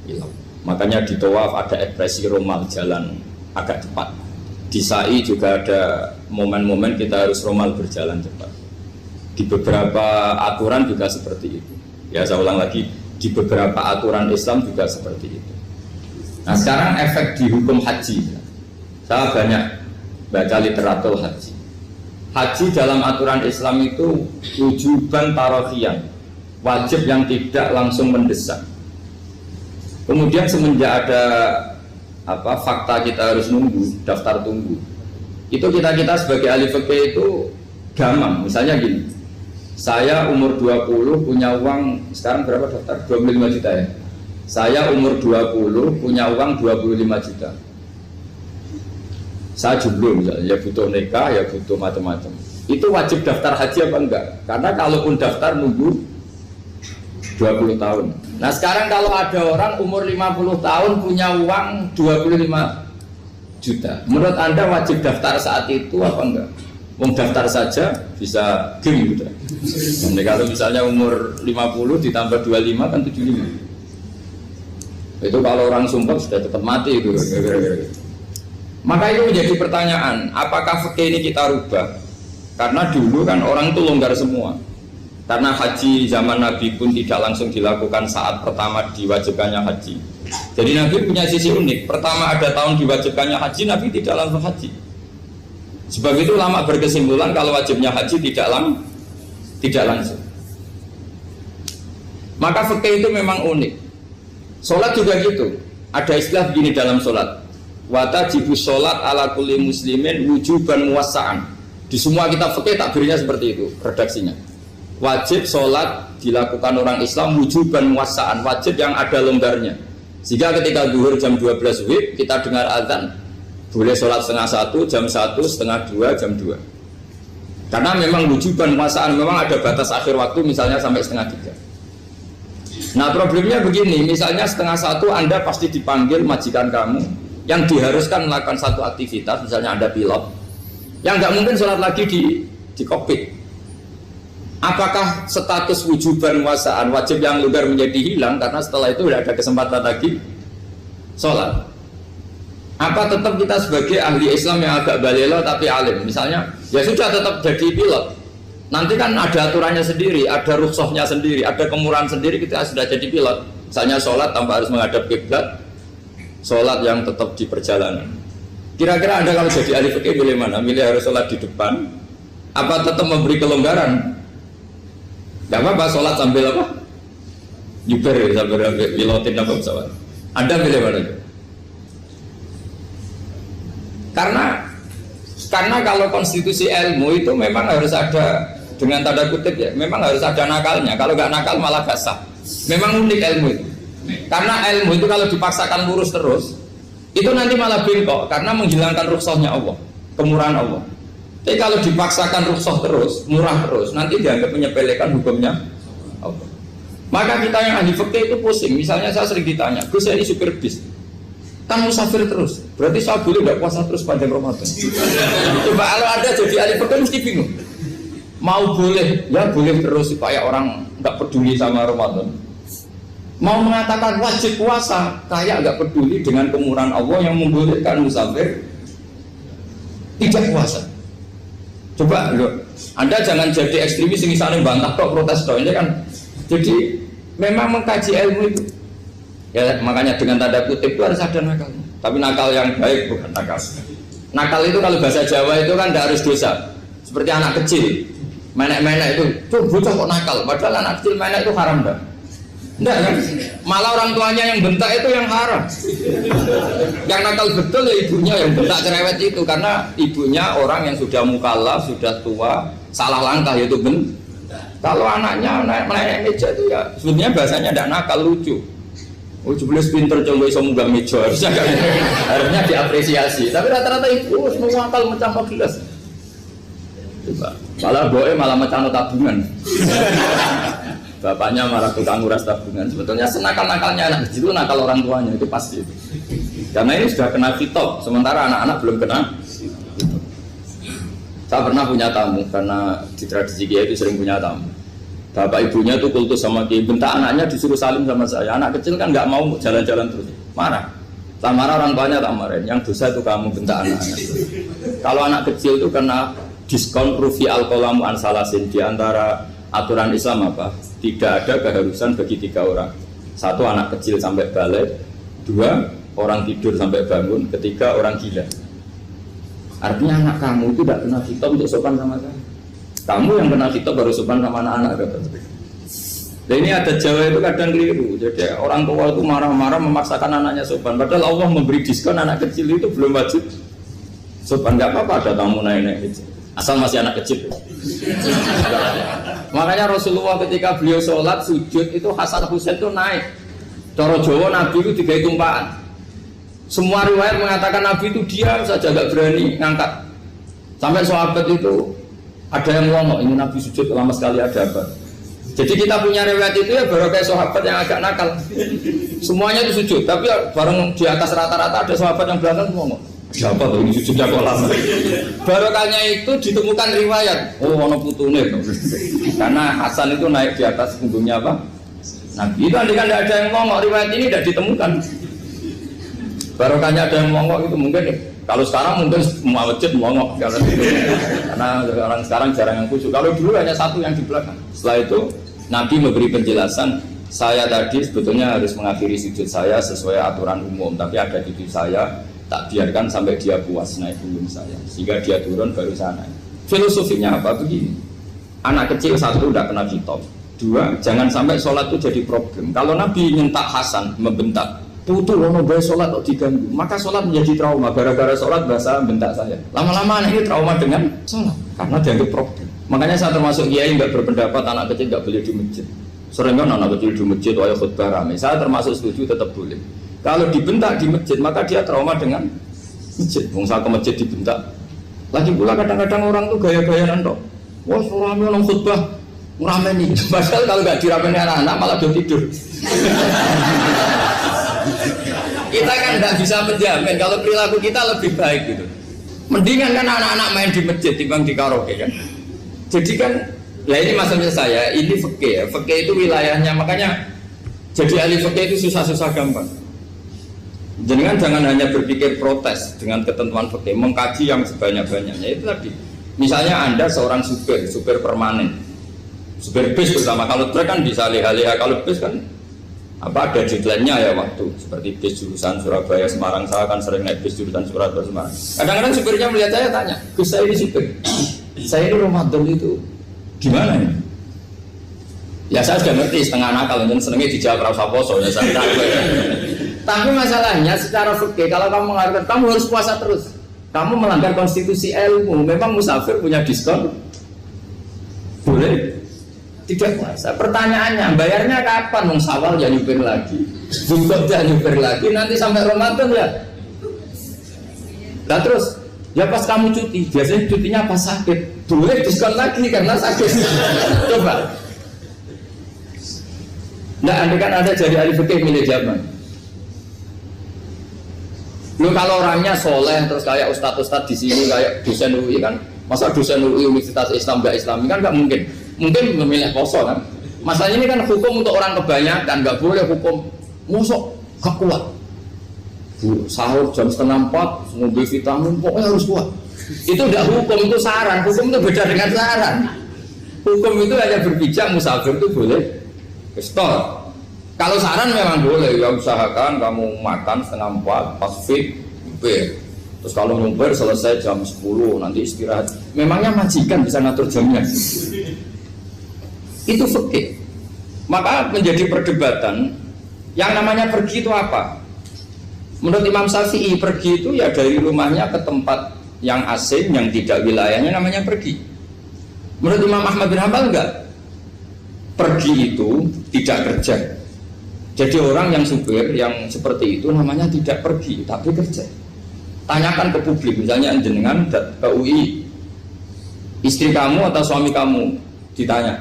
ilah. Makanya di tawaf ada ekspresi romal, jalan agak cepat. Di sa'i juga ada momen-momen kita harus romal, berjalan cepat. Di beberapa aturan juga seperti itu. Ya saya ulang lagi, di beberapa aturan Islam juga seperti itu. Nah sekarang efek di hukum haji. Saya banyak baca literatur haji. Haji dalam aturan Islam itu wujuban tarafiyan, wajib yang tidak langsung mendesak. Kemudian semenjak ada fakta kita harus nunggu, daftar tunggu, itu kita sebagai ahli fikih itu gampang. Misalnya gini, saya umur 20 punya uang, sekarang berapa daftar? 25 juta ya. Saya umur 20 punya uang 25 juta. Saya jomblo misalnya, ya butuh nikah, ya butuh macam-macam. Itu wajib daftar haji apa enggak? Karena kalaupun daftar nunggu 20 tahun. Nah sekarang kalau ada orang umur 50 tahun punya uang 25 juta, menurut Anda wajib daftar saat itu apa enggak? Mau daftar saja bisa game gitu. Jadi kalau misalnya umur 50 ditambah 25 kan 75. Itu kalau orang sumpah sudah cepat mati itu. Maka itu menjadi pertanyaan, apakah fikih ini kita rubah? Karena dulu kan orang itu longgar semua. Karena haji zaman Nabi pun tidak langsung dilakukan saat pertama diwajibkannya haji. Jadi Nabi punya sisi unik. Pertama ada tahun diwajibkannya haji, Nabi tidak langsung haji. Sebab itu ulama berkesimpulan kalau wajibnya haji tidak langsung. Maka fikih itu memang unik. Sholat juga gitu. Ada istilah begini dalam sholat. Watajibu sholat ala kulli muslimin wujuban muwassa'an. Di semua kitab fikih takbirnya seperti itu redaksinya. Wajib sholat dilakukan orang Islam wujuban muwassa'an, wajib yang ada longgarnya. Sehingga ketika zuhur jam 12 WIB kita dengar azan, boleh sholat setengah 1, jam 1, setengah 2, jam 2. Karena memang wujuban muwassa'an, memang ada batas akhir waktu misalnya sampai setengah 3. Nah problemnya begini, misalnya setengah 1 Anda pasti dipanggil majikan kamu yang diharuskan melakukan satu aktivitas, misalnya Anda pilot, yang nggak mungkin sholat lagi di kokpit. Apakah status wujuban muwassa'an, wajib yang longgar menjadi hilang karena setelah itu tidak ada kesempatan lagi sholat? Apa tetap kita sebagai ahli Islam yang agak balelo tapi alim, misalnya ya sudah tetap jadi pilot, nanti kan ada aturannya sendiri, ada rukhsahnya sendiri, ada kemurahan sendiri, kita sudah jadi pilot. Misalnya sholat tanpa harus menghadap kiblat, sholat yang tetap di perjalanan. Kira-kira Anda kalau jadi ahli fikih milih mana? Milih harus sholat di depan, apa tetap memberi kelonggaran? Gak apa-apa sholat sambil apa? Nyuper sambil pilotin apa pesawat. Anda milih mana? Karena kalau konstitusi ilmu itu memang harus ada, dengan tanda kutip ya, memang harus ada nakalnya. Kalau nggak nakal malah gak sah. Memang unik ilmu itu. Karena ilmu itu kalau dipaksakan lurus terus, itu nanti malah bengkok karena menghilangkan rukhsahnya Allah, kemurahan Allah. Tapi kalau dipaksakan rukhsah terus, murah terus, nanti dianggap menyepelekan hukumnya Allah. Maka kita yang ahli fikih itu pusing. Misalnya saya sering ditanya, Gus saya ini supir bis, kan musafir terus, berarti saya boleh tidak puasa terus panjang Ramadan? Coba kalau ada jadi ahli fikih mesti bingung. Mau boleh, ya boleh terus supaya orang nggak peduli sama Ramadan. Mau mengatakan wajib puasa, kayak nggak peduli dengan kemurahan Allah yang membolehkan musafir tidak puasa. Coba loh, Anda jangan jadi ekstremis yang saling bantah kok protes kok ini kan. Jadi memang mengkaji ilmu itu. Ya makanya dengan tanda kutip itu harus ada nakal. Tapi nakal yang baik bukan nakal. Nakal itu kalau bahasa Jawa itu kan tidak harus dosa. Seperti anak kecil, menek-menek itu, tuh bocah kok nakal. Padahal anak kecil menek itu haram dah. Enggak kan? Malah orang tuanya yang bentak itu yang haram. Yang nakal betul ya ibunya yang bentak cerewet itu, karena ibunya orang yang sudah mukallaf, sudah tua, salah langkah yaitu Kalau anaknya naik meja itu ya sebenarnya bahasanya tidak nakal, lucu. Oh jebule pinter coba iso munggah meja, harusnya diapresiasi. Tapi rata-rata ibu semua akal mecah gelas. Coba, malah boe malah mecah tabungan. Bapaknya marah tukang nguras tabungan. Sebetulnya senakal-nakalnya anak kecil itu nakal orang tuanya, itu pasti itu. Karena ini sudah kena fitop, sementara anak-anak belum kena. Saya pernah punya tamu karena di tradisi Kiai itu sering punya tamu. Bapak ibunya tuh kultus sama Kiai, bentak anaknya disuruh salim sama saya. Anak kecil kan nggak mau jalan-jalan terus, marah. Tak marah orang tuanya tak marahin. Yang dosa itu kamu bentak anaknya. Kalau anak kecil itu kena diskon rufi al-qalamu an salasin. Di antara aturan Islam apa? Tidak ada keharusan bagi 3 orang. 1 anak kecil sampai balik, 2 orang tidur sampai bangun, 3 orang gila. Artinya anak kamu itu tidak kena khitab untuk sopan sama saya. Kamu yang kena khitab baru sopan sama anak-anak. Dan ini ada Jawa itu kadang keliru. Jadi orang tua itu marah-marah memaksakan anaknya sopan. Padahal Allah memberi diskon anak kecil itu belum wajib sopan. Gak apa-apa ada tamu naik-naik kecil. Asal masih anak kecil. Makanya Rasulullah ketika beliau sholat sujud itu Hasan Husain itu naik. Cara Jawa Nabi itu 3 tumpahan. Semua riwayat mengatakan Nabi itu diam saja gak berani ngangkat. Sampai sahabat itu ada yang ngomong ini Nabi sujud lama sekali ada apa? Jadi kita punya riwayat itu ya baru kayak sahabat yang agak nakal. Semuanya itu sujud, tapi bareng di atas rata-rata ada sahabat yang belakang ngomong. Siapa tuh ini sujudnya kok lama? Barokahnya itu ditemukan riwayat. Oh, ono putune. Karena Hasan itu naik di atas punggungnya apa? Nabi itu andai kan tidak ada yang ngomong riwayat ini tidak ditemukan. Barokahnya ada yang ngomong itu mungkin. Kalau sekarang mungkin semua masjid ngomong karena orang sekarang jarang yang khusyuk. Kalau dulu hanya 1 yang di belakang. Setelah itu Nabi memberi penjelasan, saya tadi sebetulnya harus mengakhiri sujud saya sesuai aturan umum, tapi ada cucu saya tak biarkan sampai dia puas naik punggung saya, sehingga dia turun baru saya naik. Filosofinya apa? Begini, anak kecil 1 tidak kena khitab, 2 jangan sampai sholat itu jadi problem. Kalau Nabi nyentak Hasan, membentak, putu lono bae sholat kok diganggu, maka sholat menjadi trauma. Gara-gara sholat bahasa bentak saya. Lama-lama anak ini trauma dengan sholat karena dianggap problem. Makanya saya termasuk kiai nggak berpendapat anak kecil nggak boleh di masjid. Sering kan anak kecil di masjid ayat khutbah ramai. Saya termasuk setuju tetap boleh. Kalau dibentak di masjid maka dia trauma dengan masjid. Bangsa ke masjid dibentak. Lagi pula kadang-kadang orang tuh gaya-gayaan dok. Wah ramai orang khutbah ramai nih. Padahal kalau nggak diramein anak-anak malah udah tidur. Kita kan nggak bisa menjamin kalau perilaku kita lebih baik gitu. Mendingan kan anak-anak main di masjid dibanding di karaoke kan. Jadi kan, ya ini maksudnya saya, ini fikih ya. Fikih itu wilayahnya, makanya jadi ahli fikih itu susah-susah gampang. Jangan hanya berpikir protes dengan ketentuan fikih, mengkaji yang sebanyak-banyaknya. Itu tadi, misalnya Anda seorang supir permanen, supir bis terutama. Kalau truk kan bisa leha-leha, kalau bis kan apa ada deadline-nya ya waktu. Seperti bis jurusan Surabaya Semarang, saya kan sering naik bis jurusan Surabaya Semarang. Kadang-kadang supirnya melihat saya tanya, Gus saya ini supir. Saya ini Ramadan itu gimana ya? Ya saya sudah ngerti setengah nakal, dan senengnya dijawab rasa poso ya saya tahu. Tapi masalahnya secara fikih kalau kamu mengatakan kamu harus puasa terus, kamu melanggar konstitusi ilmu. Memang musafir punya diskon? Boleh? Tidak puasa. Pertanyaannya, bayarnya kapan? Mau Syawal ya nyupir lagi, Zulhijjah ya nyupir lagi, nanti sampai Ramadan ya. Nah terus ya pas kamu cuti, biasanya cutinya pas sakit, boleh diskon lagi karena sakit. Coba. Nah, andai kan ada jadi ahli fikih milih zaman. Lu kalau orangnya soleh terus kayak ustadz di sini kayak dosen UI kan, masa dosen UI Universitas Islam nggak Islami kan nggak mungkin. Mungkin memilih poso kan. Masalahnya ini kan hukum untuk orang kebanyakan, nggak boleh hukum musuh gak kuat. Sahur jam 3:30, ngombe vitamin, pokoknya harus kuat. Itu tidak hukum, itu saran. Hukum itu beda dengan saran. Hukum itu hanya berpijak musafir itu boleh stop. Kalau saran memang boleh, ya usahakan kamu makan 3:30 pas fit, nyupir. Terus kalau nyupir selesai jam 10, nanti istirahat. Memangnya majikan bisa ngatur jamnya? Itu fikih. Maka menjadi perdebatan. Yang namanya pergi itu apa? Menurut Imam Syafi'i, pergi itu ya dari rumahnya ke tempat yang asing, yang tidak wilayahnya namanya pergi. Menurut Imam Ahmad bin Hanbal enggak. Pergi itu tidak kerja. Jadi orang yang supir, yang seperti itu namanya tidak pergi, tapi kerja. Tanyakan ke publik, misalnya jenengan ke UI, istri kamu atau suami kamu ditanya,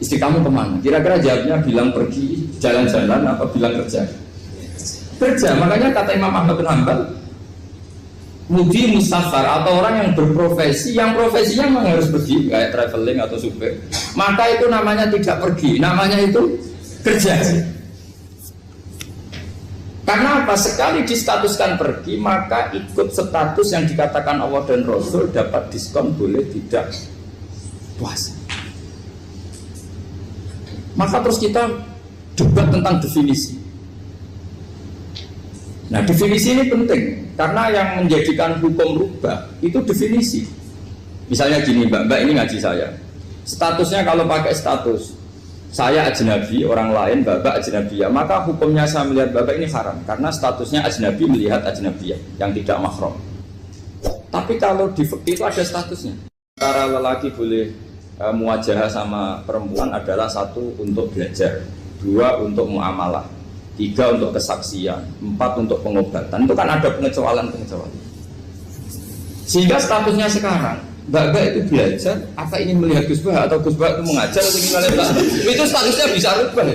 istri kamu kemana? Kira-kira jawabnya bilang pergi jalan-jalan apa bilang kerja? Kerja. Makanya kata Imam Ahmad bin Hanbal, mudi musafar atau orang yang berprofesi, yang profesinya memang harus pergi kayak traveling atau supir, maka itu namanya tidak pergi, namanya itu kerja. Karena apa? Sekali distatuskan pergi, maka ikut status yang dikatakan Allah dan Rasul, dapat diskon, boleh tidak puasa. Maka terus kita debat tentang definisi. Nah, definisi ini penting karena yang menjadikan hukum rubah itu definisi. Misalnya gini, mbak ini ngaji saya. Statusnya kalau pakai status saya ajnabi, orang lain bapak ajnabiyah, maka hukumnya saya melihat bapak ini haram karena statusnya ajnabi melihat ajnabiyah yang tidak mahram. Tapi kalau di fikih itu ada statusnya. Antara lelaki boleh muwajahah sama perempuan adalah satu untuk belajar, dua untuk muamalah, tiga untuk kesaksian, empat untuk pengobatan. Itu kan ada pengecualian. Sehingga statusnya sekarang Mbak itu belajar, apa ingin melihat Gus Bah atau Gus Bah itu mengajar atau gimana itu statusnya bisa rubah.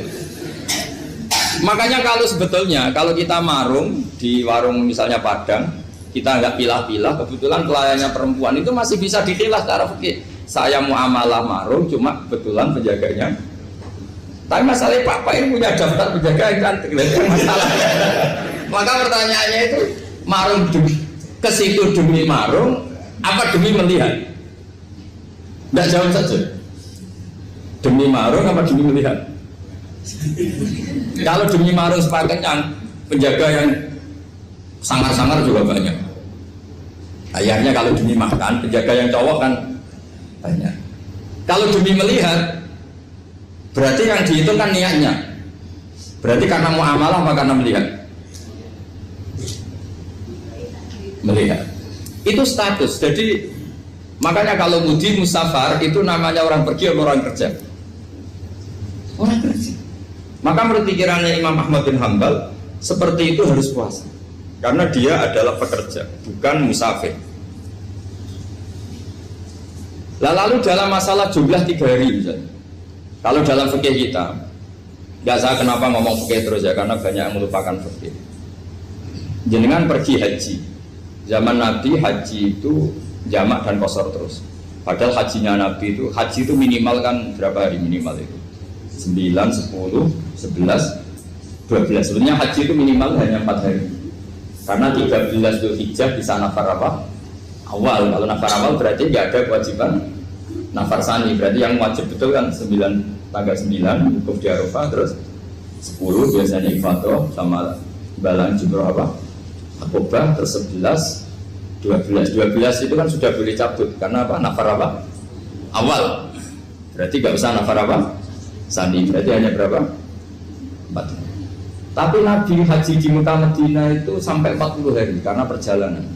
Makanya kalau sebetulnya kalau kita marung di warung misalnya Padang, kita nggak pilah-pilah, kebetulan pelayannya perempuan itu masih bisa dipilah secara fikih. Saya muamalah marung, cuma kebetulan penjaganya. Tapi masalahnya Pak ini punya daftar penjaga yang cantik, masalah. Maka pertanyaannya itu marung ke situ demi marung, apa demi melihat? Tidak jawab saja. Demi marung apa demi melihat? Kalau demi marung sepakatnya penjaga yang sangar-sangar juga banyak. Ayahnya kalau demi makan, penjaga yang cowok kan banyak. Kalau demi melihat, berarti yang dihitung kan niatnya. Berarti karena muamalah apa karena melihat? Melihat. Itu status. Jadi makanya kalau mudi musafar itu namanya orang pergi atau orang kerja? Orang kerja. Maka menurut pikirannya Imam Ahmad bin Hanbal seperti itu harus puasa karena dia adalah pekerja, bukan musafir. Lalu dalam masalah jumlah 3 hari misalnya, kalau dalam fikih kita, nggak saya kenapa ngomong fikih terus ya, karena banyak yang melupakan fikih. Jenengan pergi haji, zaman Nabi haji itu jamak dan qashar terus. Padahal hajinya Nabi itu, haji itu minimal kan berapa hari minimal itu? 9, 10, 11, 12. Sebenarnya haji itu minimal hanya 4 hari. Karena 13 Dzulhijjah bisa nafar apa? Awal. Kalau nafar awal berarti nggak ada kewajiban nafar sani. Berarti yang wajib betul kan 9, tanggal 9 wukuf di Arafah, terus 10 biasanya ifadah sama balang jumroh apa? Akobah, terus 11, 12 itu kan sudah boleh cabut karena apa? Nafar apa? Awal. Berarti nggak usah nafar apa? Sani. Berarti hanya berapa? 4. Tapi Nabi haji di Mekah Madinah itu sampai 40 hari karena perjalanan.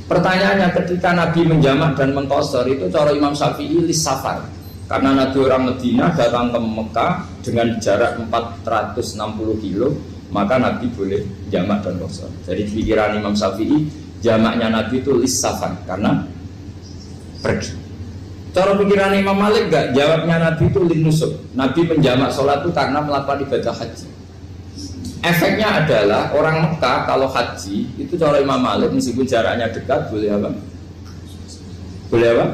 Pertanyaannya, ketika Nabi menjamak dan mengqashar itu cara Imam Syafi'i lis safar. Karena Nabi orang Madinah datang ke Mekah dengan jarak 460 kilo, maka Nabi boleh jamak dan qashar. Jadi pikiran Imam Syafi'i, jamaknya Nabi itu lis safar karena pergi. Cara pikiran Imam Malik enggak, jawabnya Nabi itu lin nusuk. Nabi menjamak sholat itu karena melakukan ibadah haji. Efeknya adalah orang Mekah kalau haji itu cara Imam Malik meskipun jaraknya dekat boleh apa? Boleh apa?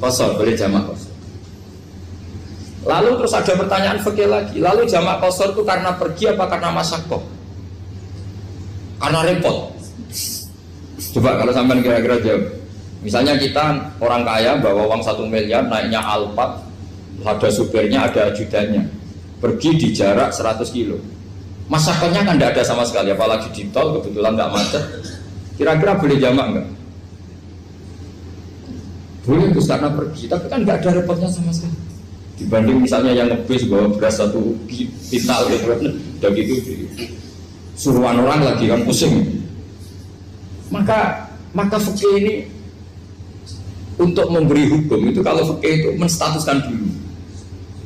Qashar, boleh jamak qashar. Lalu terus ada pertanyaan fikih lagi. Lalu jamak qashar itu karena pergi apa karena masyaqqah? Karena repot. Coba kalau sampean kira-kira jawab. Misalnya kita orang kaya bawa uang 1 miliar naiknya Alphard, ada supirnya, ada ajudannya, pergi di jarak 100 kilo. Masyarakatnya kan tidak ada sama sekali, apalagi di tol kebetulan nggak macet. Kira-kira boleh jamak nggak? Boleh itu karena pergi, tapi kan nggak ada repotnya sama sekali. Dibanding misalnya yang ngebis bawa beras 1 pintal gitu, udah gitu suruhan orang lagi kan pusing. Maka fikih ini untuk memberi hukum itu kalau fikih itu menstatuskan dulu.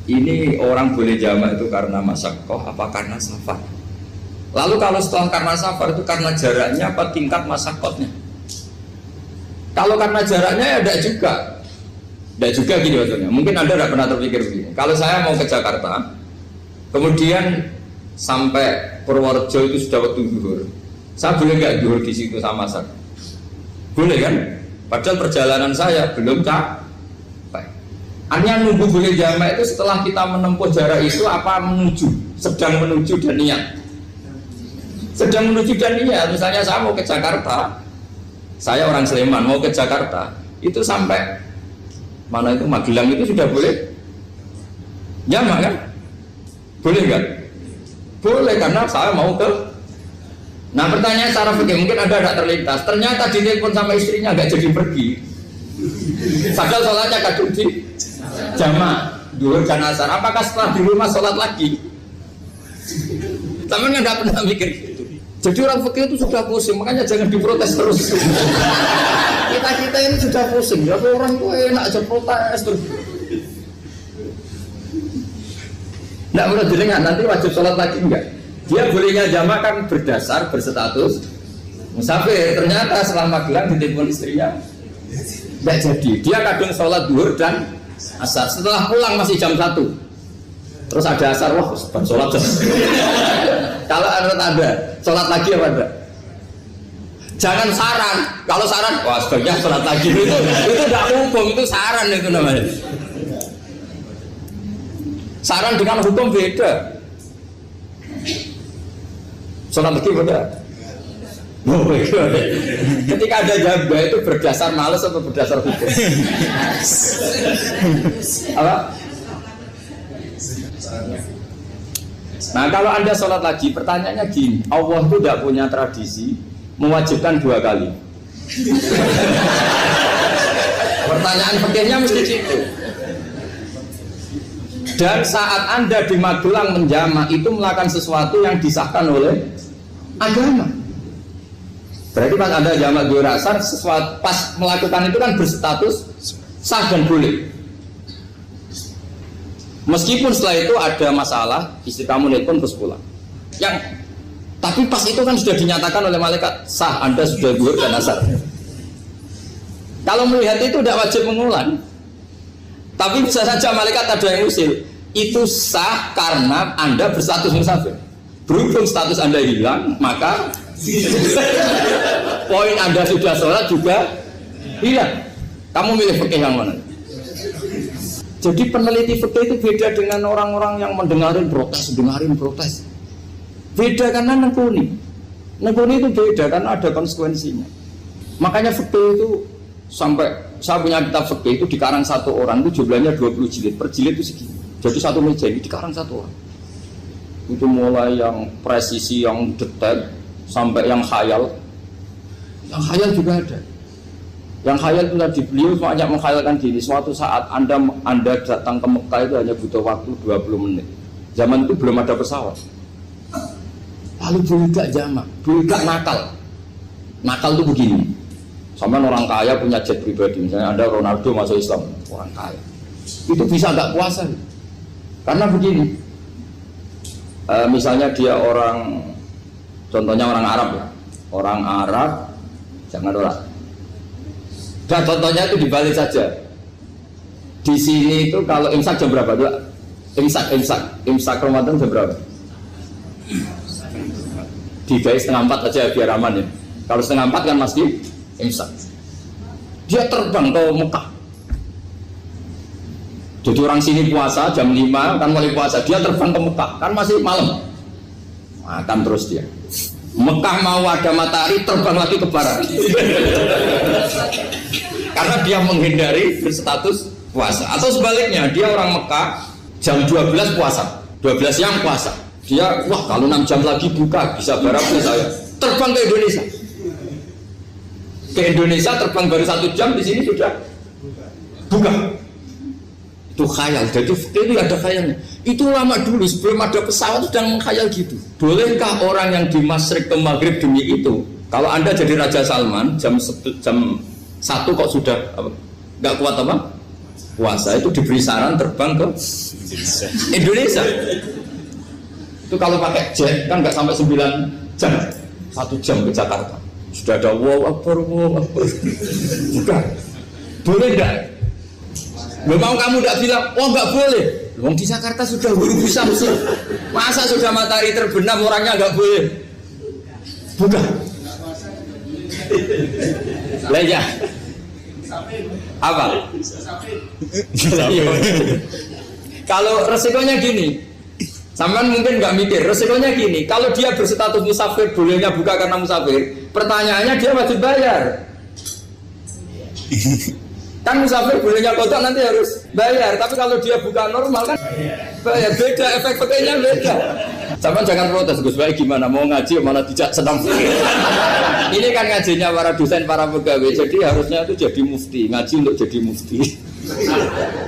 Ini orang boleh jamak itu karena masyaqqah apa karena safar. Lalu kalau setelah karena safar itu karena jaraknya apa tingkat masyaqqahnya. Kalau karena jaraknya ya tidak juga. Tidak juga gini maksudnya. Mungkin Anda tidak pernah terpikir begini. Kalau saya mau ke Jakarta, kemudian sampai Purworejo itu sudah waktu zuhur. Saya boleh nggak zuhur di situ sama masak? Boleh kan? Padahal perjalanan saya belum capai. Hanya nunggu boleh jamak itu setelah kita menempuh jarak itu apa menuju, sedang menuju dan niat. Sedang menuju dan niat. Misalnya saya mau ke Jakarta, saya orang Sleman mau ke Jakarta, itu sampai mana itu Magelang itu sudah boleh jamak kan? Boleh nggak? Boleh karena saya mau ke. Nah pertanyaan secara fikih mungkin ada tidak terlintas. Ternyata ditelepon sama istrinya nggak jadi pergi. Padahal sholatnya kadung di jamak duhur dan asar. Apakah setelah di rumah sholat lagi? Tapi nggak pernah mikir gitu. Jadi orang fikih itu sudah pusing, makanya jangan diprotes terus. Kita ini sudah pusing. Ya orang itu enak aja protes terus. Nggak perlu didengar, nanti wajib sholat lagi enggak? Dia bolehnya jamak kan berdasar berstatus musafir. Ternyata selama Magelang ditelepon istrinya nggak jadi. Dia kadang sholat duhur dan asar. Setelah pulang masih jam 1. Terus ada asar, wah sholat. Kalau menurut Anda sholat lagi apa enggak? Jangan saran. Kalau saran, wah sebaiknya sholat lagi itu tidak hukum, itu saran itu namanya. Saran dengan hukum beda. Sholat lagi beda. Ketika ada jabah itu berdasar malas atau berdasar hukum? Apa? Nah kalau Anda sholat lagi, pertanyaannya gini, Allah itu tidak punya tradisi mewajibkan 2 kali. Pertanyaan fikihnya mesti gitu. Dan saat Anda di Magelang menjamak itu melakukan sesuatu yang disahkan oleh agama. Berarti pas Anda jamak duhur asar, sesuatu pas melakukan itu kan berstatus sah dan boleh. Meskipun setelah itu ada masalah, istri kamu nelpon terus pulang. Tapi pas itu kan sudah dinyatakan oleh malaikat sah, Anda sudah duhur dan asar. Kalau melihat itu tidak wajib mengulang. Tapi bisa saja malaikat ada yang usil. Itu sah karena Anda berstatus musafir. Berhubung status Anda hilang, maka poin Anda sudah sholat juga hilang. Kamu milih fikih yang mana? Jadi peneliti fikih itu beda dengan orang-orang yang dengarin protes. Beda karena nengkuni itu beda karena ada konsekuensinya. Makanya fikih itu sampai saya punya kitab fikih itu dikarang satu orang itu jumlahnya 20 jilid, per jilid itu segini. Jadi satu meja ini dikarang satu orang. Itu mulai yang presisi, yang detail sampai yang khayal. Yang khayal juga ada. Yang khayal itu tadi beliau banyak mengkhayalkan diri. Suatu saat Anda datang ke Mekah itu hanya butuh waktu 20 menit. Zaman itu belum ada pesawat. Lalu boleh gak jamak, boleh gak nakal. Nakal itu begini. Sama orang kaya punya jet pribadi, misalnya Anda Ronaldo masuk Islam, orang kaya. Itu bisa gak puasa. Karena begini. Misalnya dia orang, contohnya orang Arab ya. Orang Arab, jangan orang. Dan contohnya itu dibalik saja. Di sini itu kalau imsak jam berapa? Imsak Ramadan jam berapa? 3:30 aja biar aman ya. Kalau 3:30 kan masih imsak. Dia terbang ke Mekah. Jadi orang sini puasa jam 5 kan mulai puasa. Dia terbang ke Mekah kan masih malam. Makan terus dia. Mekah mau ada matahari terbang lagi ke barat. Karena dia menghindari berstatus puasa. Atau sebaliknya dia orang Mekah jam 12 puasa, 12 siang puasa. Dia wah kalau 6 jam lagi buka bisa barangnya saya. Terbang ke Indonesia. Ke Indonesia terbang baru 1 jam di sini sudah buka. Itu khayal. Jadi itu ada khayalnya. Itu lama dulu sebelum ada pesawat sudah mengkhayal gitu. Bolehkah orang yang di Masyrik ke Maghrib demi itu? Kalau Anda jadi Raja Salman jam 1 kok sudah nggak kuat apa? Puasa itu diberi saran terbang ke Indonesia. Itu kalau pakai jet kan nggak sampai 9 jam, 1 jam ke Jakarta. Sudah ada wow akbar. Bukan. Boleh nggak? Mau kamu nggak bilang, oh nggak boleh. Wong di Jakarta sudah huru bisa sih. Masa sudah matahari terbenam orangnya nggak boleh? Bukan. Lah ya. Apa? Kalau resikonya gini, sampean mungkin nggak mikir, resikonya gini, kalau dia berstatus musafir, bolehnya buka karena musafir, pertanyaannya dia wajib bayar. Kan musafir bolehnya kodok nanti harus bayar, tapi kalau dia buka normal kan bayar, beda, efek pakainya beda. Sampean jangan protes, Gus Baik gimana, mau ngaji mana tidak senang. Ini kan ngajinya para dosen, para pegawai, jadi harusnya itu jadi mufti, ngaji untuk jadi mufti,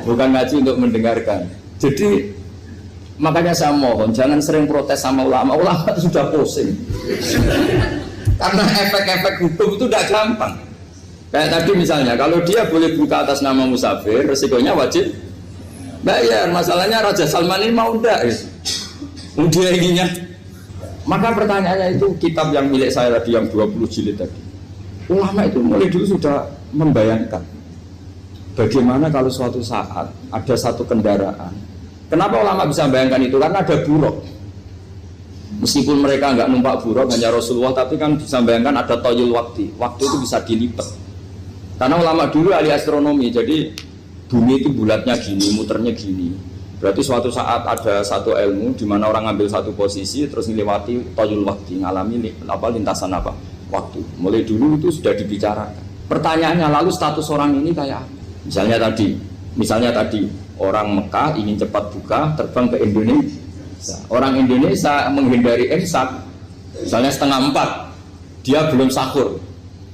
bukan ngaji untuk mendengarkan. Jadi makanya saya mohon jangan sering protes sama ulama itu sudah pusing. Karena efek-efek hukum itu tidak gampang. Kayak tadi misalnya, kalau dia boleh buka atas nama musafir, resikonya wajib bayar. Masalahnya Raja Salman ini mau enggak? Dia inginnya. Maka pertanyaannya itu kitab yang milik saya tadi, yang 20 jilid tadi. Ulama itu mulai dulu sudah membayangkan bagaimana kalau suatu saat ada satu kendaraan. Kenapa ulama bisa membayangkan itu? Karena ada buruk. Meskipun mereka nggak numpak buruk, hanya Rasulullah, tapi kan bisa membayangkan ada toyul waktu. Waktu itu bisa dilipat. Karena ulama dulu ahli astronomi, jadi bumi itu bulatnya gini, muternya gini. Berarti suatu saat ada satu ilmu di mana orang ngambil satu posisi terus melewati toyul waktu, ngalami lintasan waktu. Mulai dulu itu sudah dibicarakan. Pertanyaannya lalu status orang ini kayak apa? Misalnya tadi orang Mekah ingin cepat buka terbang ke Indonesia. Orang Indonesia menghindari imsak, misalnya 3:30, dia belum sahur.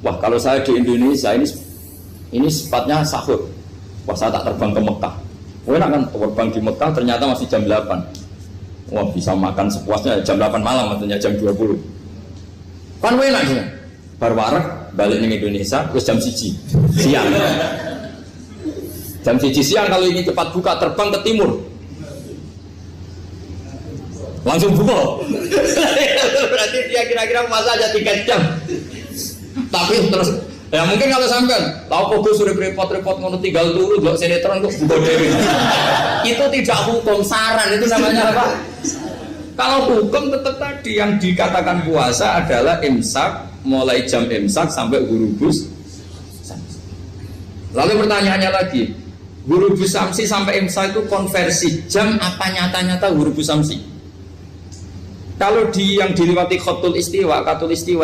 Wah, kalau saya di Indonesia ini sifatnya sahur. Wah, saya tak terbang ke Mekah. Enak kan terbang di Mekah ternyata masih jam 8. Wah, bisa makan sepuasnya jam 8 malam, maksudnya jam 20. Kan enak sih. Bar wareg balik ke Indonesia terus jam 1 siang. Jam 1 siang kalau ingin cepat buka terbang ke timur. Langsung buka. Berarti dia kira-kira masa aja 3 jam. Tapi terus ya mungkin kalau sampean tahu kok sudah repot-repot ngono tinggal turu ndelok sinetron kok buka dhewe. Itu tidak hukum, saran itu namanya apa? Kalau hukum tetap tadi yang dikatakan puasa adalah imsak, mulai jam imsak sampai ghurubus. Lalu pertanyaannya lagi, ghurubus samsi sampai imsak itu konversi jam apa nyata-nyata ghurubus samsi? Kalau yang dilewati khatul istiwa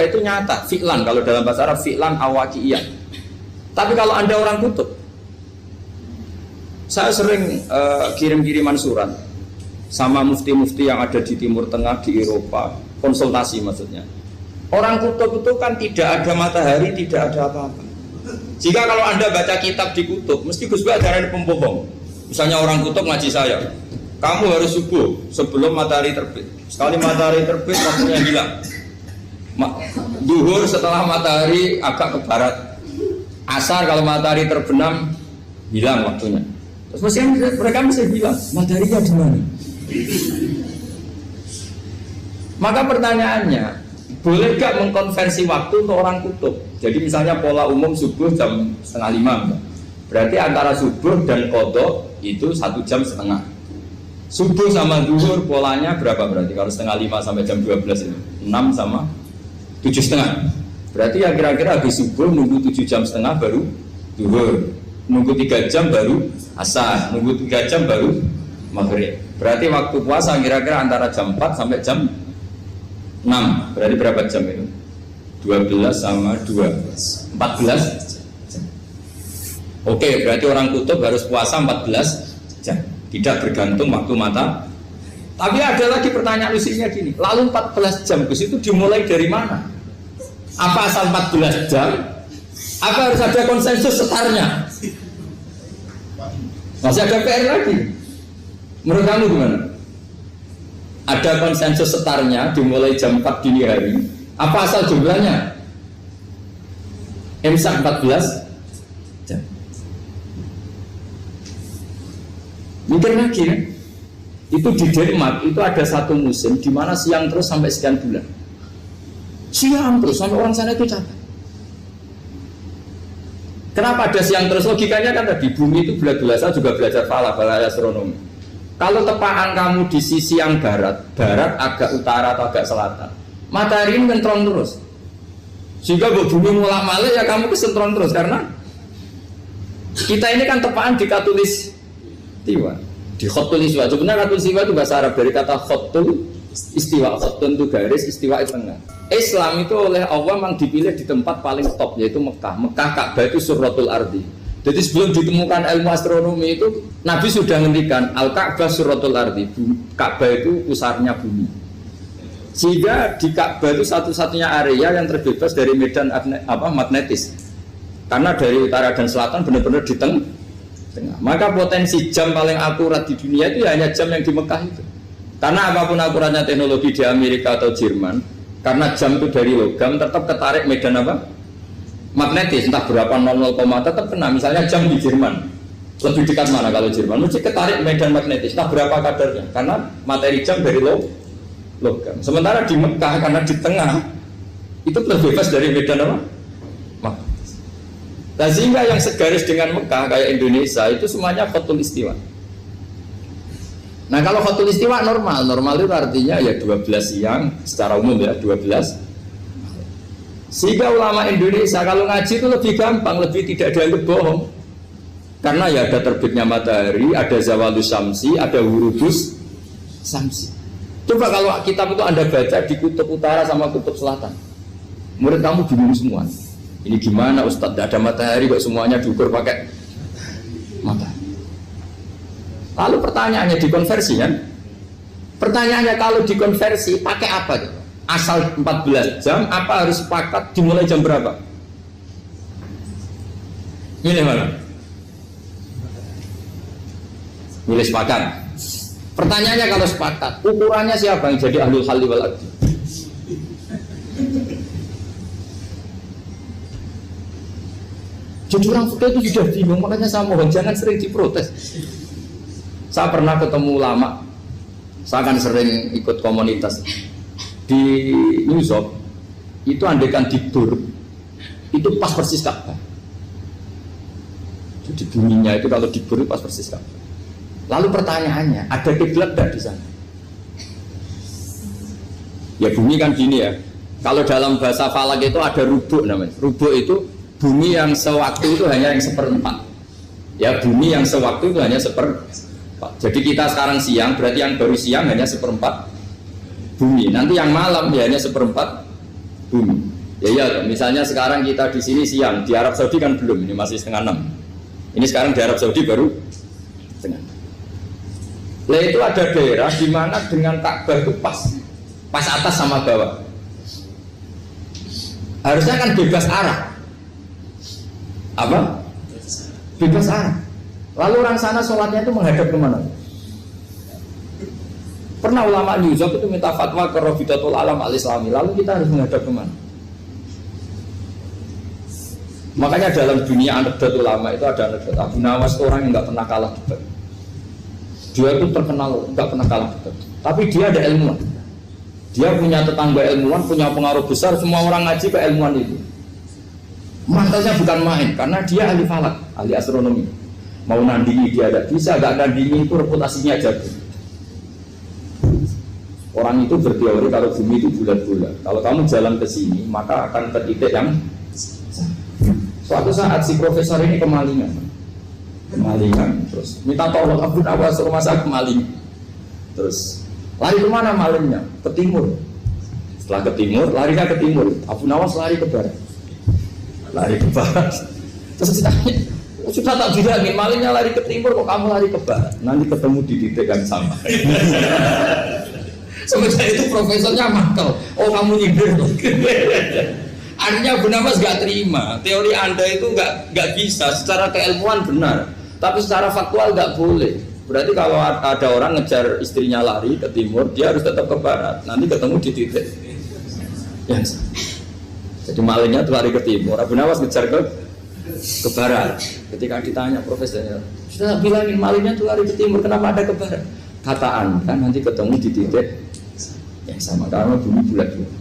itu nyata, fi'lan, kalau dalam bahasa Arab fi'lan awaqiyah. Tapi kalau Anda orang kutub, saya sering kirim-kiriman surat sama mufti-mufti yang ada di Timur Tengah, di Eropa, konsultasi maksudnya. Orang kutub itu kan tidak ada matahari, tidak ada apa-apa. Jika kalau Anda baca kitab di kutub, mesti Gus Bak ajaran pembohong. Misalnya orang kutub ngaji saya, kamu harus subuh sebelum matahari terbit. Sekali matahari terbit, waktunya hilang. Duhur setelah matahari agak ke barat. Asar kalau matahari terbenam, hilang waktunya. Terus mereka mesti bilang, mataharinya di mana? Maka pertanyaannya, boleh gak mengkonversi waktu untuk orang kutub? Jadi misalnya pola umum subuh jam 4:30. Berarti antara subuh dan qadha itu 1,5 jam. Subuh sama zuhur polanya berapa berarti? Kalau 4:30 sampai jam 12 itu 6 sama 7,5. Berarti ya kira-kira habis subuh nunggu 7,5 jam baru zuhur, nunggu 3 jam baru asar, nunggu 3 jam baru maghrib. Berarti waktu puasa kira-kira antara jam 4 sampai jam 6. Berarti berapa jam itu? 12 sama 2 14 jam. Oke, berarti orang kutub harus puasa 14 jam. Tidak bergantung waktu mata. Tapi ada lagi pertanyaan lucunya gini, lalu 14 jam Gus itu dimulai dari mana? Apa asal 14 jam? Apa harus ada konsensus setarnya? Masih ada PR lagi. Menurut kamu gimana? Ada konsensus setarnya dimulai jam 4 dini hari. Apa asal jumlahnya? Imsak 14 jam. Mikir lagi ya. Itu di Denmark itu ada satu musim di mana siang terus sampai sekian bulan. Siang terus sampai orang sana itu capek. Kenapa ada siang terus? Logikanya kan tadi bumi itu bulat-bulat. Saya juga belajar bala astronomi. Kalau tepaan kamu di sisi yang barat agak utara atau agak selatan, matahari ini ngentrong terus. Sehingga bumi mulak malik ya kamu kesentron terus karena kita ini kan tepaan di katulis istiwa, di khotul istiwa. Sebenarnya katulis istiwa itu bahasa Arab dari kata khotul istiwa, khotul itu garis, istiwa itu tengah. Islam itu oleh Allah memang dipilih di tempat paling top yaitu Mekah. Mekah Ka'bah itu suratul ardi. Jadi sebelum ditemukan ilmu astronomi itu Nabi sudah ngendikan Al-Ka'bah suratul ardi. Ka'bah itu pusarnya bumi. Sehingga di Ka'bah itu satu-satunya area yang terbebas dari medan magnetis. Karena dari utara dan selatan benar-benar di tengah. Maka potensi jam paling akurat di dunia itu hanya jam yang di Mekah itu. Karena apapun akuratnya teknologi di Amerika atau Jerman, karena jam itu dari logam tetap ketarik medan magnetis, entah berapa 00, tetap kena. Misalnya jam di Jerman lebih dekat mana kalau Jerman? Mesti ketarik medan magnetis, entah berapa kadarnya. Karena materi jam dari logam. Sementara di Mekah karena di tengah itu terbebas dari medan magnetis. Nah, sehingga yang segaris dengan Mekah kayak Indonesia itu semuanya khotul istiwa. Nah kalau khotul istiwa normal itu artinya ya 12 siang secara umum ya 12. Sehingga ulama Indonesia kalau ngaji itu lebih gampang, lebih tidak dianggap bohong. Karena ya ada terbitnya matahari, ada zawalus syamsi, ada wurudus syamsi. Coba kalau kitab itu Anda baca di kutub utara sama kutub selatan, murid kamu bingung semua. Ini gimana Ustadz, tidak ada matahari kok semuanya diukur pakai matahari. Lalu pertanyaannya dikonversi kan? Pertanyaannya kalau dikonversi pakai apa? Asal 14 jam, apa harus sepakat dimulai jam berapa? Milih mana? Milih sepakat. Pertanyaannya kalau sepakat, ukurannya siapa yang jadi ahlul halli wal aqdi? Jadi orang fikih itu sudah bingung, makanya saya mohon jangan sering diprotes. Saya pernah ketemu ulama, saya kan sering ikut komunitas di New York, itu andaikan tidur, itu pas persis Ka'bah. Jadi buminya itu kalau tidur pas persis Ka'bah. Lalu pertanyaannya, ada kiblat tidak di sana? Ya bumi kan gini ya, kalau dalam bahasa falak itu ada rubuk namanya. Rubuk itu bumi yang sewaktu itu hanya yang seperempat. Ya bumi yang sewaktu itu hanya seperempat. Jadi kita sekarang siang, berarti yang baru siang hanya seperempat bumi. Nanti yang malam ya hanya seperempat bumi. Ya, misalnya sekarang kita di sini siang, di Arab Saudi kan belum, ini masih 5:30. Ini sekarang di Arab Saudi baru setengah. Lah itu ada daerah di mana dengan Ka'bah itu pas atas sama bawah. Harusnya kan bebas arah. Apa? Bebas arah. Lalu orang sana sholatnya itu menghadap kemana? Pernah ulama New York itu minta fatwa ke Rabidatul Alam al-Islami. Lalu kita harus menghadap kemana? Makanya dalam dunia anekdot ulama itu ada anekdot Abu Nawas itu orang yang nggak pernah kalah debat. Dia itu terkenal nggak pernah kalah debat. Tapi dia ada ilmuwan. Dia punya tetangga ilmuwan, punya pengaruh besar. Semua orang ngaji ke ilmuwan itu. Mantasnya bukan main, karena dia ahli falak, ahli astronomi. Mau nandingi dia tidak bisa, nggak nandingi itu reputasinya jago. Orang itu berteori kalau bumi itu bulat-bulat. Kalau kamu jalan ke sini, maka akan ke titik yang suatu saat si profesor ini kemalingan, terus minta tolong Abu Nawas rumah saya kemalingan. Terus lari kemana malingnya? Ke timur. Setelah ke timur, larinya ke timur. Abu Nawas lari ke barat. Terus ditanya, sudah tak bilangin malingnya lari ke timur, kok kamu lari ke barat? Nanti ketemu di titik yang sama. Sementara itu profesornya mangkel. Oh kamu nyindir. Artinya Abu Nawas gak terima. Teori Anda itu gak bisa. Secara keilmuan benar, tapi secara faktual gak boleh. Berarti kalau ada orang ngejar istrinya lari ke timur, dia harus tetap ke barat. Nanti ketemu di titik yang sama. Jadi malingnya tuh lari ke timur, Abu Nawas ngejar ke barat. Ketika ditanya profesornya, sudah bilangin malingnya tuh lari ke timur, kenapa ada ke barat? Kata Anda nanti ketemu di titik yang sama karena bumi bulat-bulat.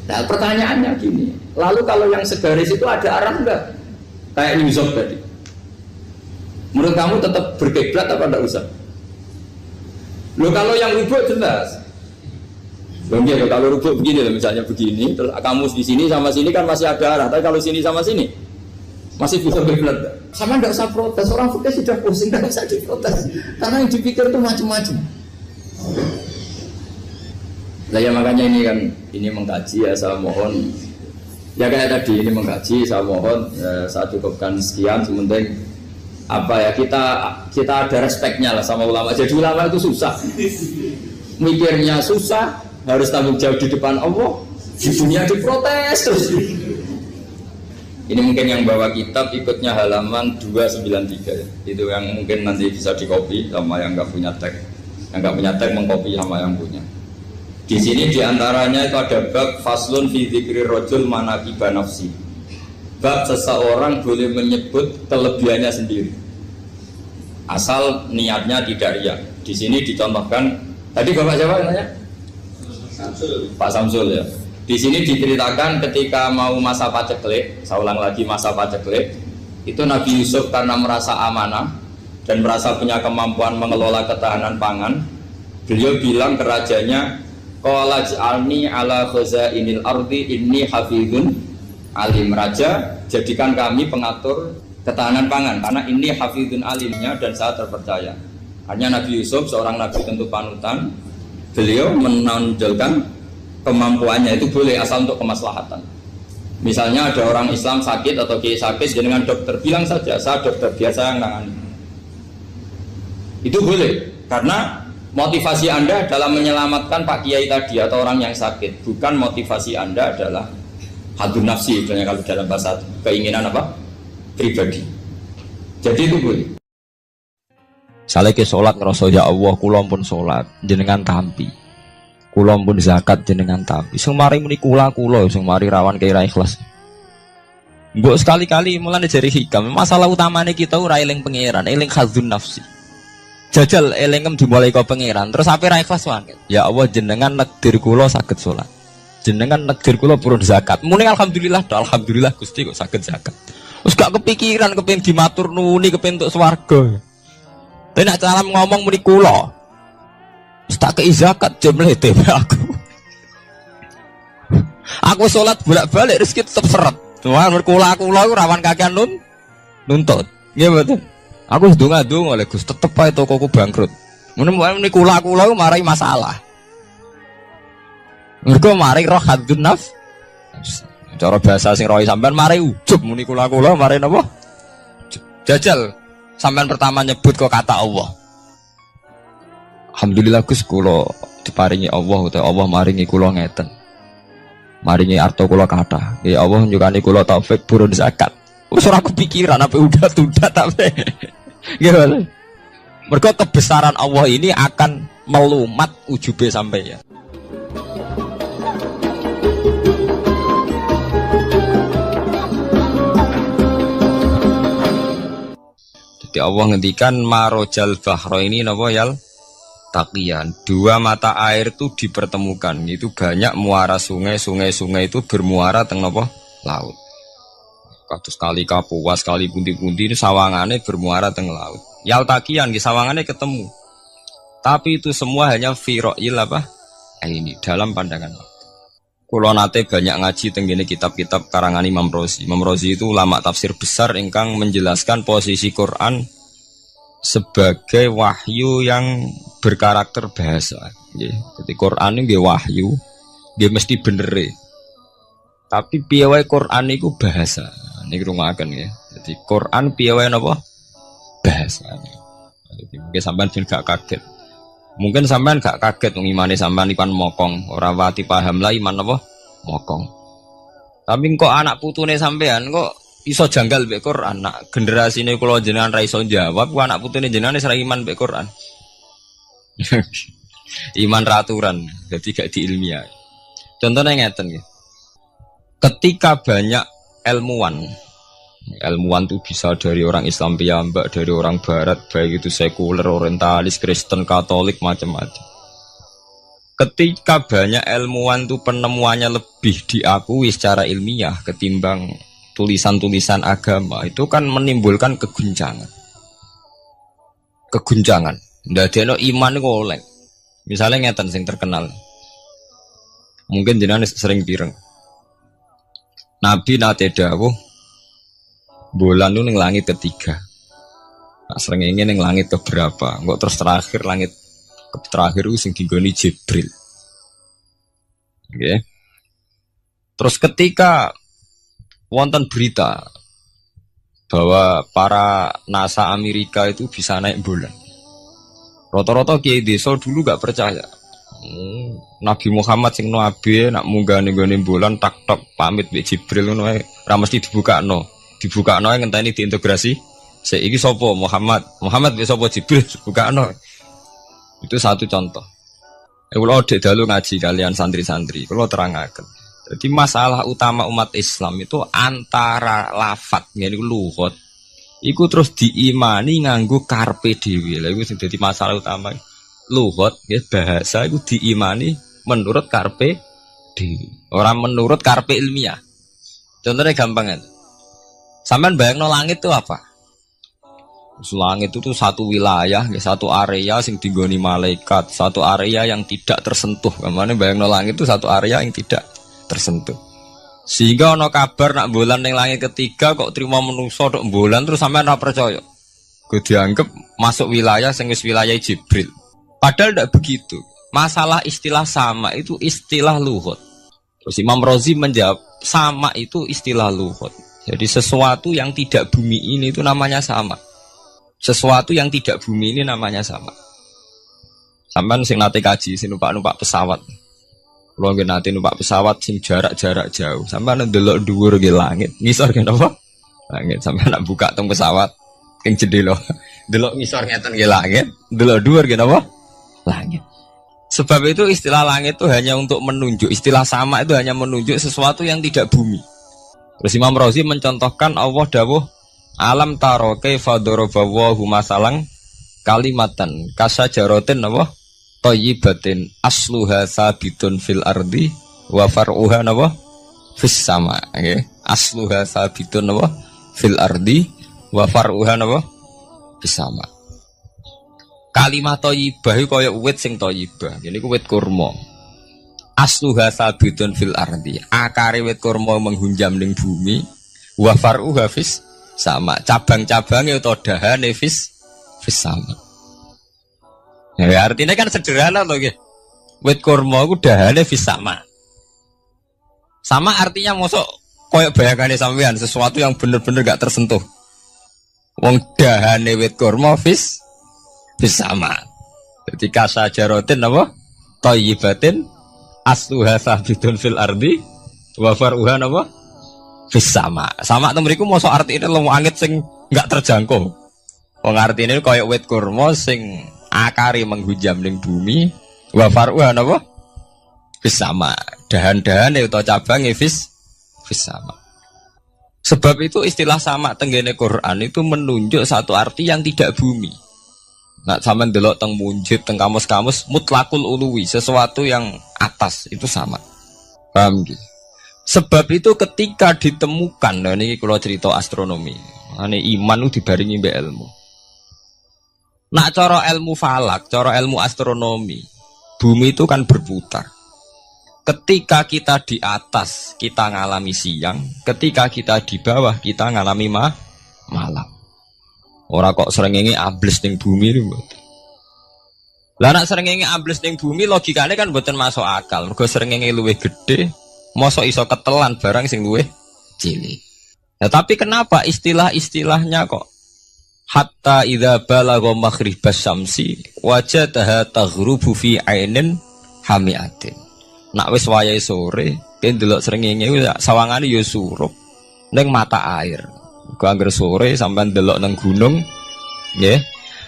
Nah pertanyaannya gini, lalu kalau yang segaris itu ada arah enggak? Kayak New York tadi. Menurut kamu tetap berkiblat apa enggak usah? Loh kalau yang rubuk jelas. Mungkin kalau rukuk begini loh, misalnya begini, terus kamus di sini sama sini kan masih ada arah, tapi kalau sini sama sini masih bisa berbelat. Sama tidak usah protes, orang fikih sudah pusing, tidak usah diprotes, karena yang dipikir itu macam-macam. Nah ya makanya ini kan, ini mengkaji ya, saya mohon ya kayak tadi ini mengkaji, saya mohon saya cukupkan sekian, sementing apa ya kita ada respeknya lah sama ulama. Jadi ulama itu susah, mikirnya susah, harus tanggung jawab di depan Allah, di dunia diprotes terus. Ini mungkin yang bawa kitab ikutnya halaman 293 ya. Itu yang mungkin nanti bisa dikopi sama yang nggak punya tag. Yang nggak punya tag mengkopi sama yang punya. Di sini diantaranya itu ada bab faslun fi dzikri rajul manaqiba nafsi. Bab seseorang boleh menyebut kelebihannya sendiri. Asal niatnya tidak riya. Di sini dicontohkan tadi Bapak siapa namanya? Samsul. Pak Samsul ya. Di sini diceritakan ketika mau masa paceklik, saya ulang lagi masa paceklik, itu Nabi Yusuf karena merasa amanah dan merasa punya kemampuan mengelola ketahanan pangan, beliau bilang ke rajanya, qala ja'alni ala khazainil ardi inni hafizun alim. Raja, jadikan kami pengatur ketahanan pangan karena ini hafizun alimnya dan saya terpercaya. Hanya Nabi Yusuf seorang nabi tentu panutan, beliau menonjolkan kemampuannya itu boleh asal untuk kemaslahatan. Misalnya ada orang Islam sakit atau kiai sakit dengan dokter, bilang saja saya dokter biasa yang nangani. Itu boleh karena motivasi Anda dalam menyelamatkan Pak Kiai tadi atau orang yang sakit, bukan motivasi Anda adalah hadun nafsi, misalnya kalau dalam bahasa keinginan apa? Pribadi. Jadi itu boleh. Saleh ke sholat ngerasa ya Allah kula pun sholat jenengan tampi. Kula pun zakat jenengan tampi. Sing mari muni kula sing mari rawan kira ikhlas. Mbok sekali-kali mulane jari hikam. Masalah utamanya kita ora eling pangeran, eling hadzun nafsi. Jajal elingem dimulai kok pangeran, terus ape ra ikhlas wae. Ya Allah jenengan nekdir kula saged salat. Jenengan nekdir kula purun zakat. Muni alhamdulillah, alhamdulillah Gusti kok saged zakat. Wis gak kepikiran kepengin dimatur nuni kepengin entuk swarga. Tapi nek cara ngomong muni kula tak kei zakat jemlete aku. Aku sholat bolak-balik rezeki tetep seret. Cuma berkula rawan kakean nuntut. Nggih mboten. Aku ndonga-ndonga oleh Gus tetep ae tokoku bangkrut. Muni kula marai masalah. Mergo mari roh hadun nafs. Cara bahasa sing rohi sampean mari ujub muni kula mari napa? Jajal sampean pertama nyebut kok kata Allah. Alhamdulillah Gus kula diparingi Allah utawa Allah maringi kula ngeten. Maringi arta kula kathah. Ya Allah nyukani kula taufik purun zakat. Wis ora kepikiran apa udah tapi. Nggih. Mergo kebesaran Allah ini akan melumat ujube sampai ya. Jadi Allah ngendikan marojal bahro ini napa yal? Taqiyan, dua mata air itu dipertemukan. Itu banyak muara sungai itu bermuara teng napa? Laut. Kados kali Kapuas, kali pundi-pundi ini sawangane bermuara teng laut. Yal taqiyan di sawangane ketemu. Tapi itu semua hanya firoil apa? Ini dalam pandangan. Kula nate banyak ngaji teng ngene kitab-kitab karangan Imam Rozi. Imam Rozi itu ulama tafsir besar ingkang menjelaskan posisi Quran sebagai wahyu yang berkarakter bahasa. Jadi Quran ini wahyu, dia mesti bener. Tapi piye wae Quran itu bahasa. Niki rungaken ya. Jadi Quran piye wae napa? Bahasa. Jadi mungkin sampean gak kaget. Mungkin sampean gak kaget wong imane sampean ikan mokong, ora wati paham lah iman napa? Mokong. Tapi kok anak putune sampean kok iso janggal mbek Quran. Nak generasine kula jenengan ra iso jawab, ku anak putune jenengan wis ra iman mbek Quran. Iman raturan, jadi gak diilmiah. Contohnya ngeten nggih. Ketika banyak ilmuwan itu bisa dari orang Islam piyambak, dari orang Barat, baik itu sekuler, orientalis, Kristen, Katolik, macam-macam. Ketika banyak ilmuwan itu penemuannya lebih diakui secara ilmiah ketimbang tulisan-tulisan agama, itu kan menimbulkan keguncangan. Ndadekno iman iku oleh. Misalnya ngeten sing terkenal. Mungkin jenengan sering pireng. Nabi nate dawuh bulan itu ning langit ketiga. Nah, srengenge ning langit keberapa? Engko terus terakhir langit terakhir itu sing digoni Jibril. Oke. Terus ketika wonten berita bahwa para NASA Amerika itu bisa naik bulan. Rata-rata kiai desa dulu gak percaya. Nabi Muhammad sing nabi nak munggah ning gone bulan tak tok pamit mbek Jibril ngono ae ora mesti dibukakno. Dibukakno ngenteni diintegrasi. Saiki sapa Muhammad? Muhammad wis sapa Jibril bukakno. Itu satu contoh. Kula dek dalu ngaji kalian santri-santri, kula terangaken. Jadi masalah utama umat Islam itu antara lafadz ngene iku lugat. Iku terus diimani nganggo karpe dhewe. Lha iku sing dadi masalah utama. Lugat ya bahasa itu diimani menurut karpe dhewe, ora menurut karpe ilmiah. Contohnya gampang kan. Sampean bayangno langit itu apa? Langit itu satu wilayah, satu area sing digoni malaikat, satu area yang tidak tersentuh. Kamane bayangno langit itu satu area yang tidak tersentuh. Sehingga ana kabar nak bulan ning langit ketiga kok trimo menungso tok bulan terus sampean ora percaya. Gue dianggap masuk wilayah sing wis wilayah Jibril. Padahal tidak begitu. Masalah istilah sama itu istilah lughat. Terus Imam Razi menjawab sama itu istilah lughat. Jadi sesuatu yang tidak bumi ini itu namanya sama. Sesuatu yang tidak bumi ini namanya sama. Sampeyan sing nate kaji sing numpak pesawat. Kulo nggih nate numpak pesawat sing jarak-jarak jauh. Sampeyan ndelok dhuwur nggih langit. Ngisor nggih napa? Langit. Sampeyan nak buka teng pesawat king jendela. Delok ngisor ngeten nggih langit, delok dhuwur nggih napa? Langit. Sebab itu istilah langit itu hanya untuk menunjuk, istilah sama itu hanya menunjuk sesuatu yang tidak bumi. Terus Imam Razi mencontohkan Allah dawuh alam taro kaifa daraballahu masalan kalimatan kasajaratin apa thayyibatin asluha sabitun fil ardi wa far'uha apa fis sama. Okay. Asluha sabitun apa fil ardi wa far'uha apa fis sama. Kalimat thayyibah iku kaya wit sing thayyibah. Jadi ku wit kurma. Asluha sabitun fil ardi. Akare wit kurma menghunjam ning bumi. Wa far'uha fis sama. Cabang-cabangnya utawa dahane fis sama. Ya artinya kan sederhana loh nggih. Wit kurma ku dahane fis sama. Sama artinya mosok koyo bayangane sampean sesuatu yang bener-bener gak tersentuh. Wong dahane wit kurma fis sama. Jadi kasajaratin apa? Thayyibatin asluha sabitun fil ardi wa far'uha apa? Fis sama. Sama to mriku mosok artine lemu angit sing enggak terjangkau. Wong artine kaya wit kurma sing akare menghujam ning bumi wa far'uha apa? Fis sama. Dahan-dahane utawa cabange fis sama. Sebab itu istilah sama tenggene Quran itu menunjuk satu arti yang tidak bumi. Nak sampean delok teng munjid teng kamus-kamus mutlakul uluwi, sesuatu yang atas itu sama. Paham gitu? Sebab itu ketika ditemukan, nah ini kalau cerita astronomi, ane iman itu dibaringi mbek ilmu. Nak cara ilmu falak, cara ilmu astronomi, bumi itu kan berputar. Ketika kita di atas, kita ngalami siang. Ketika kita di bawah, kita ngalami malam. Ora kok srengenge ambles ning bumi niku. Lah nek srengenge ambles ning bumi logikane kan mboten masuk akal. Mergo srengenge luwih gedhe, mosok iso ketelan barang sing luwih cilik. Nah, tapi kenapa istilah-istilahnya kok hatta idza balagha maghribas syamsi wajadaha taghrubu fi ainin hamiatin. Nak wis wayahe sore, ben delok srengenge sawangane ya surup ning mata air. Angger sore sampean delok nang gunung, nggih.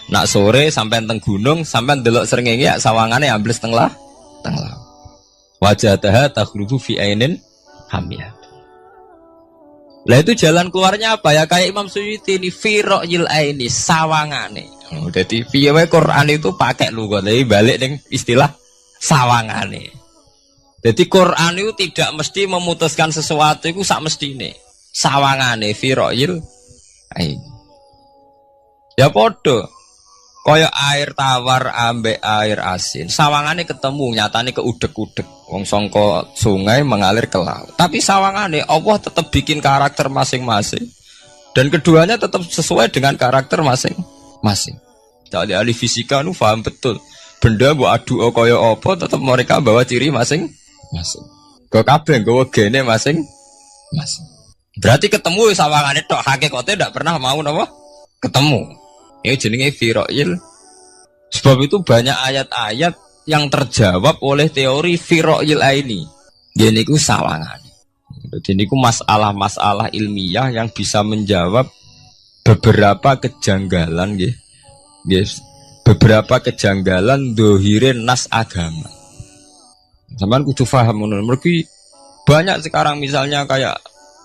Nak sore sampean teng gunung, sampean delok srengenge ya sawangane ambles teng laut. Wajadaha taghrubu fi ainin hamiyah. Lah itu jalan keluarnya apa ya? Kayak Imam Suyuti ini fi ra'yil aini sawangane. Dadi piye wae Quran itu pakai lugat, balik ning istilah sawangane. Jadi Quran itu tidak mesti memutuskan sesuatu itu sak mestine. Sawangane fi ra'yil aini. Ya podo. Kaya air tawar ambek air asin. Sawangane ketemu, nyatane keudek-udek. Wong sangka sungai mengalir ke laut. Tapi sawangane Allah tetap bikin karakter masing-masing. Dan keduanya tetap sesuai dengan karakter masing-masing. Jadi ahli fisika nu paham betul. Benda mbok adu kaya apa tetap mereka bawa ciri masing-masing. Kok kabeh nggawa gene masing-masing. Berarti ketemu sawangane tok, hakikate ndak pernah mau napa? Ketemu. Ini jenenge firo'il. Sebab itu banyak ayat-ayat yang terjawab oleh teori firo'il ini. Jadi itu sawangan. Jadi itu masalah-masalah ilmiah yang bisa menjawab beberapa kejanggalan, yes. Beberapa kejanggalan dohirin nas agama. Zaman kudu paham mergi banyak sekarang misalnya kayak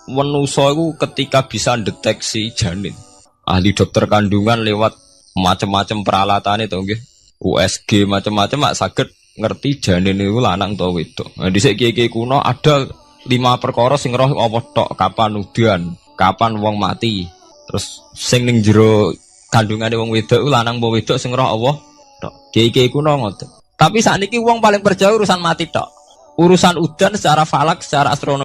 manusia itu ketika bisa deteksi janin. Ahli dokter kandungan lewat macam-macam peralatan itu nggih. USG macam-macam mak saged ngerti janin itu lanang ta wedok. Nah dhisik kiye-kiye kuno ada 5 perkara sing roh apa tok, kapan udan, kapan wong mati. Terus sing ning jero kandungane wong wedok ku lanang apa wedok sing roh Allah tok. Kiye-kiye kuno ngoten. Tapi sakniki wong paling percaya urusan mati tok. Urusan udan secara falak, secara astronomi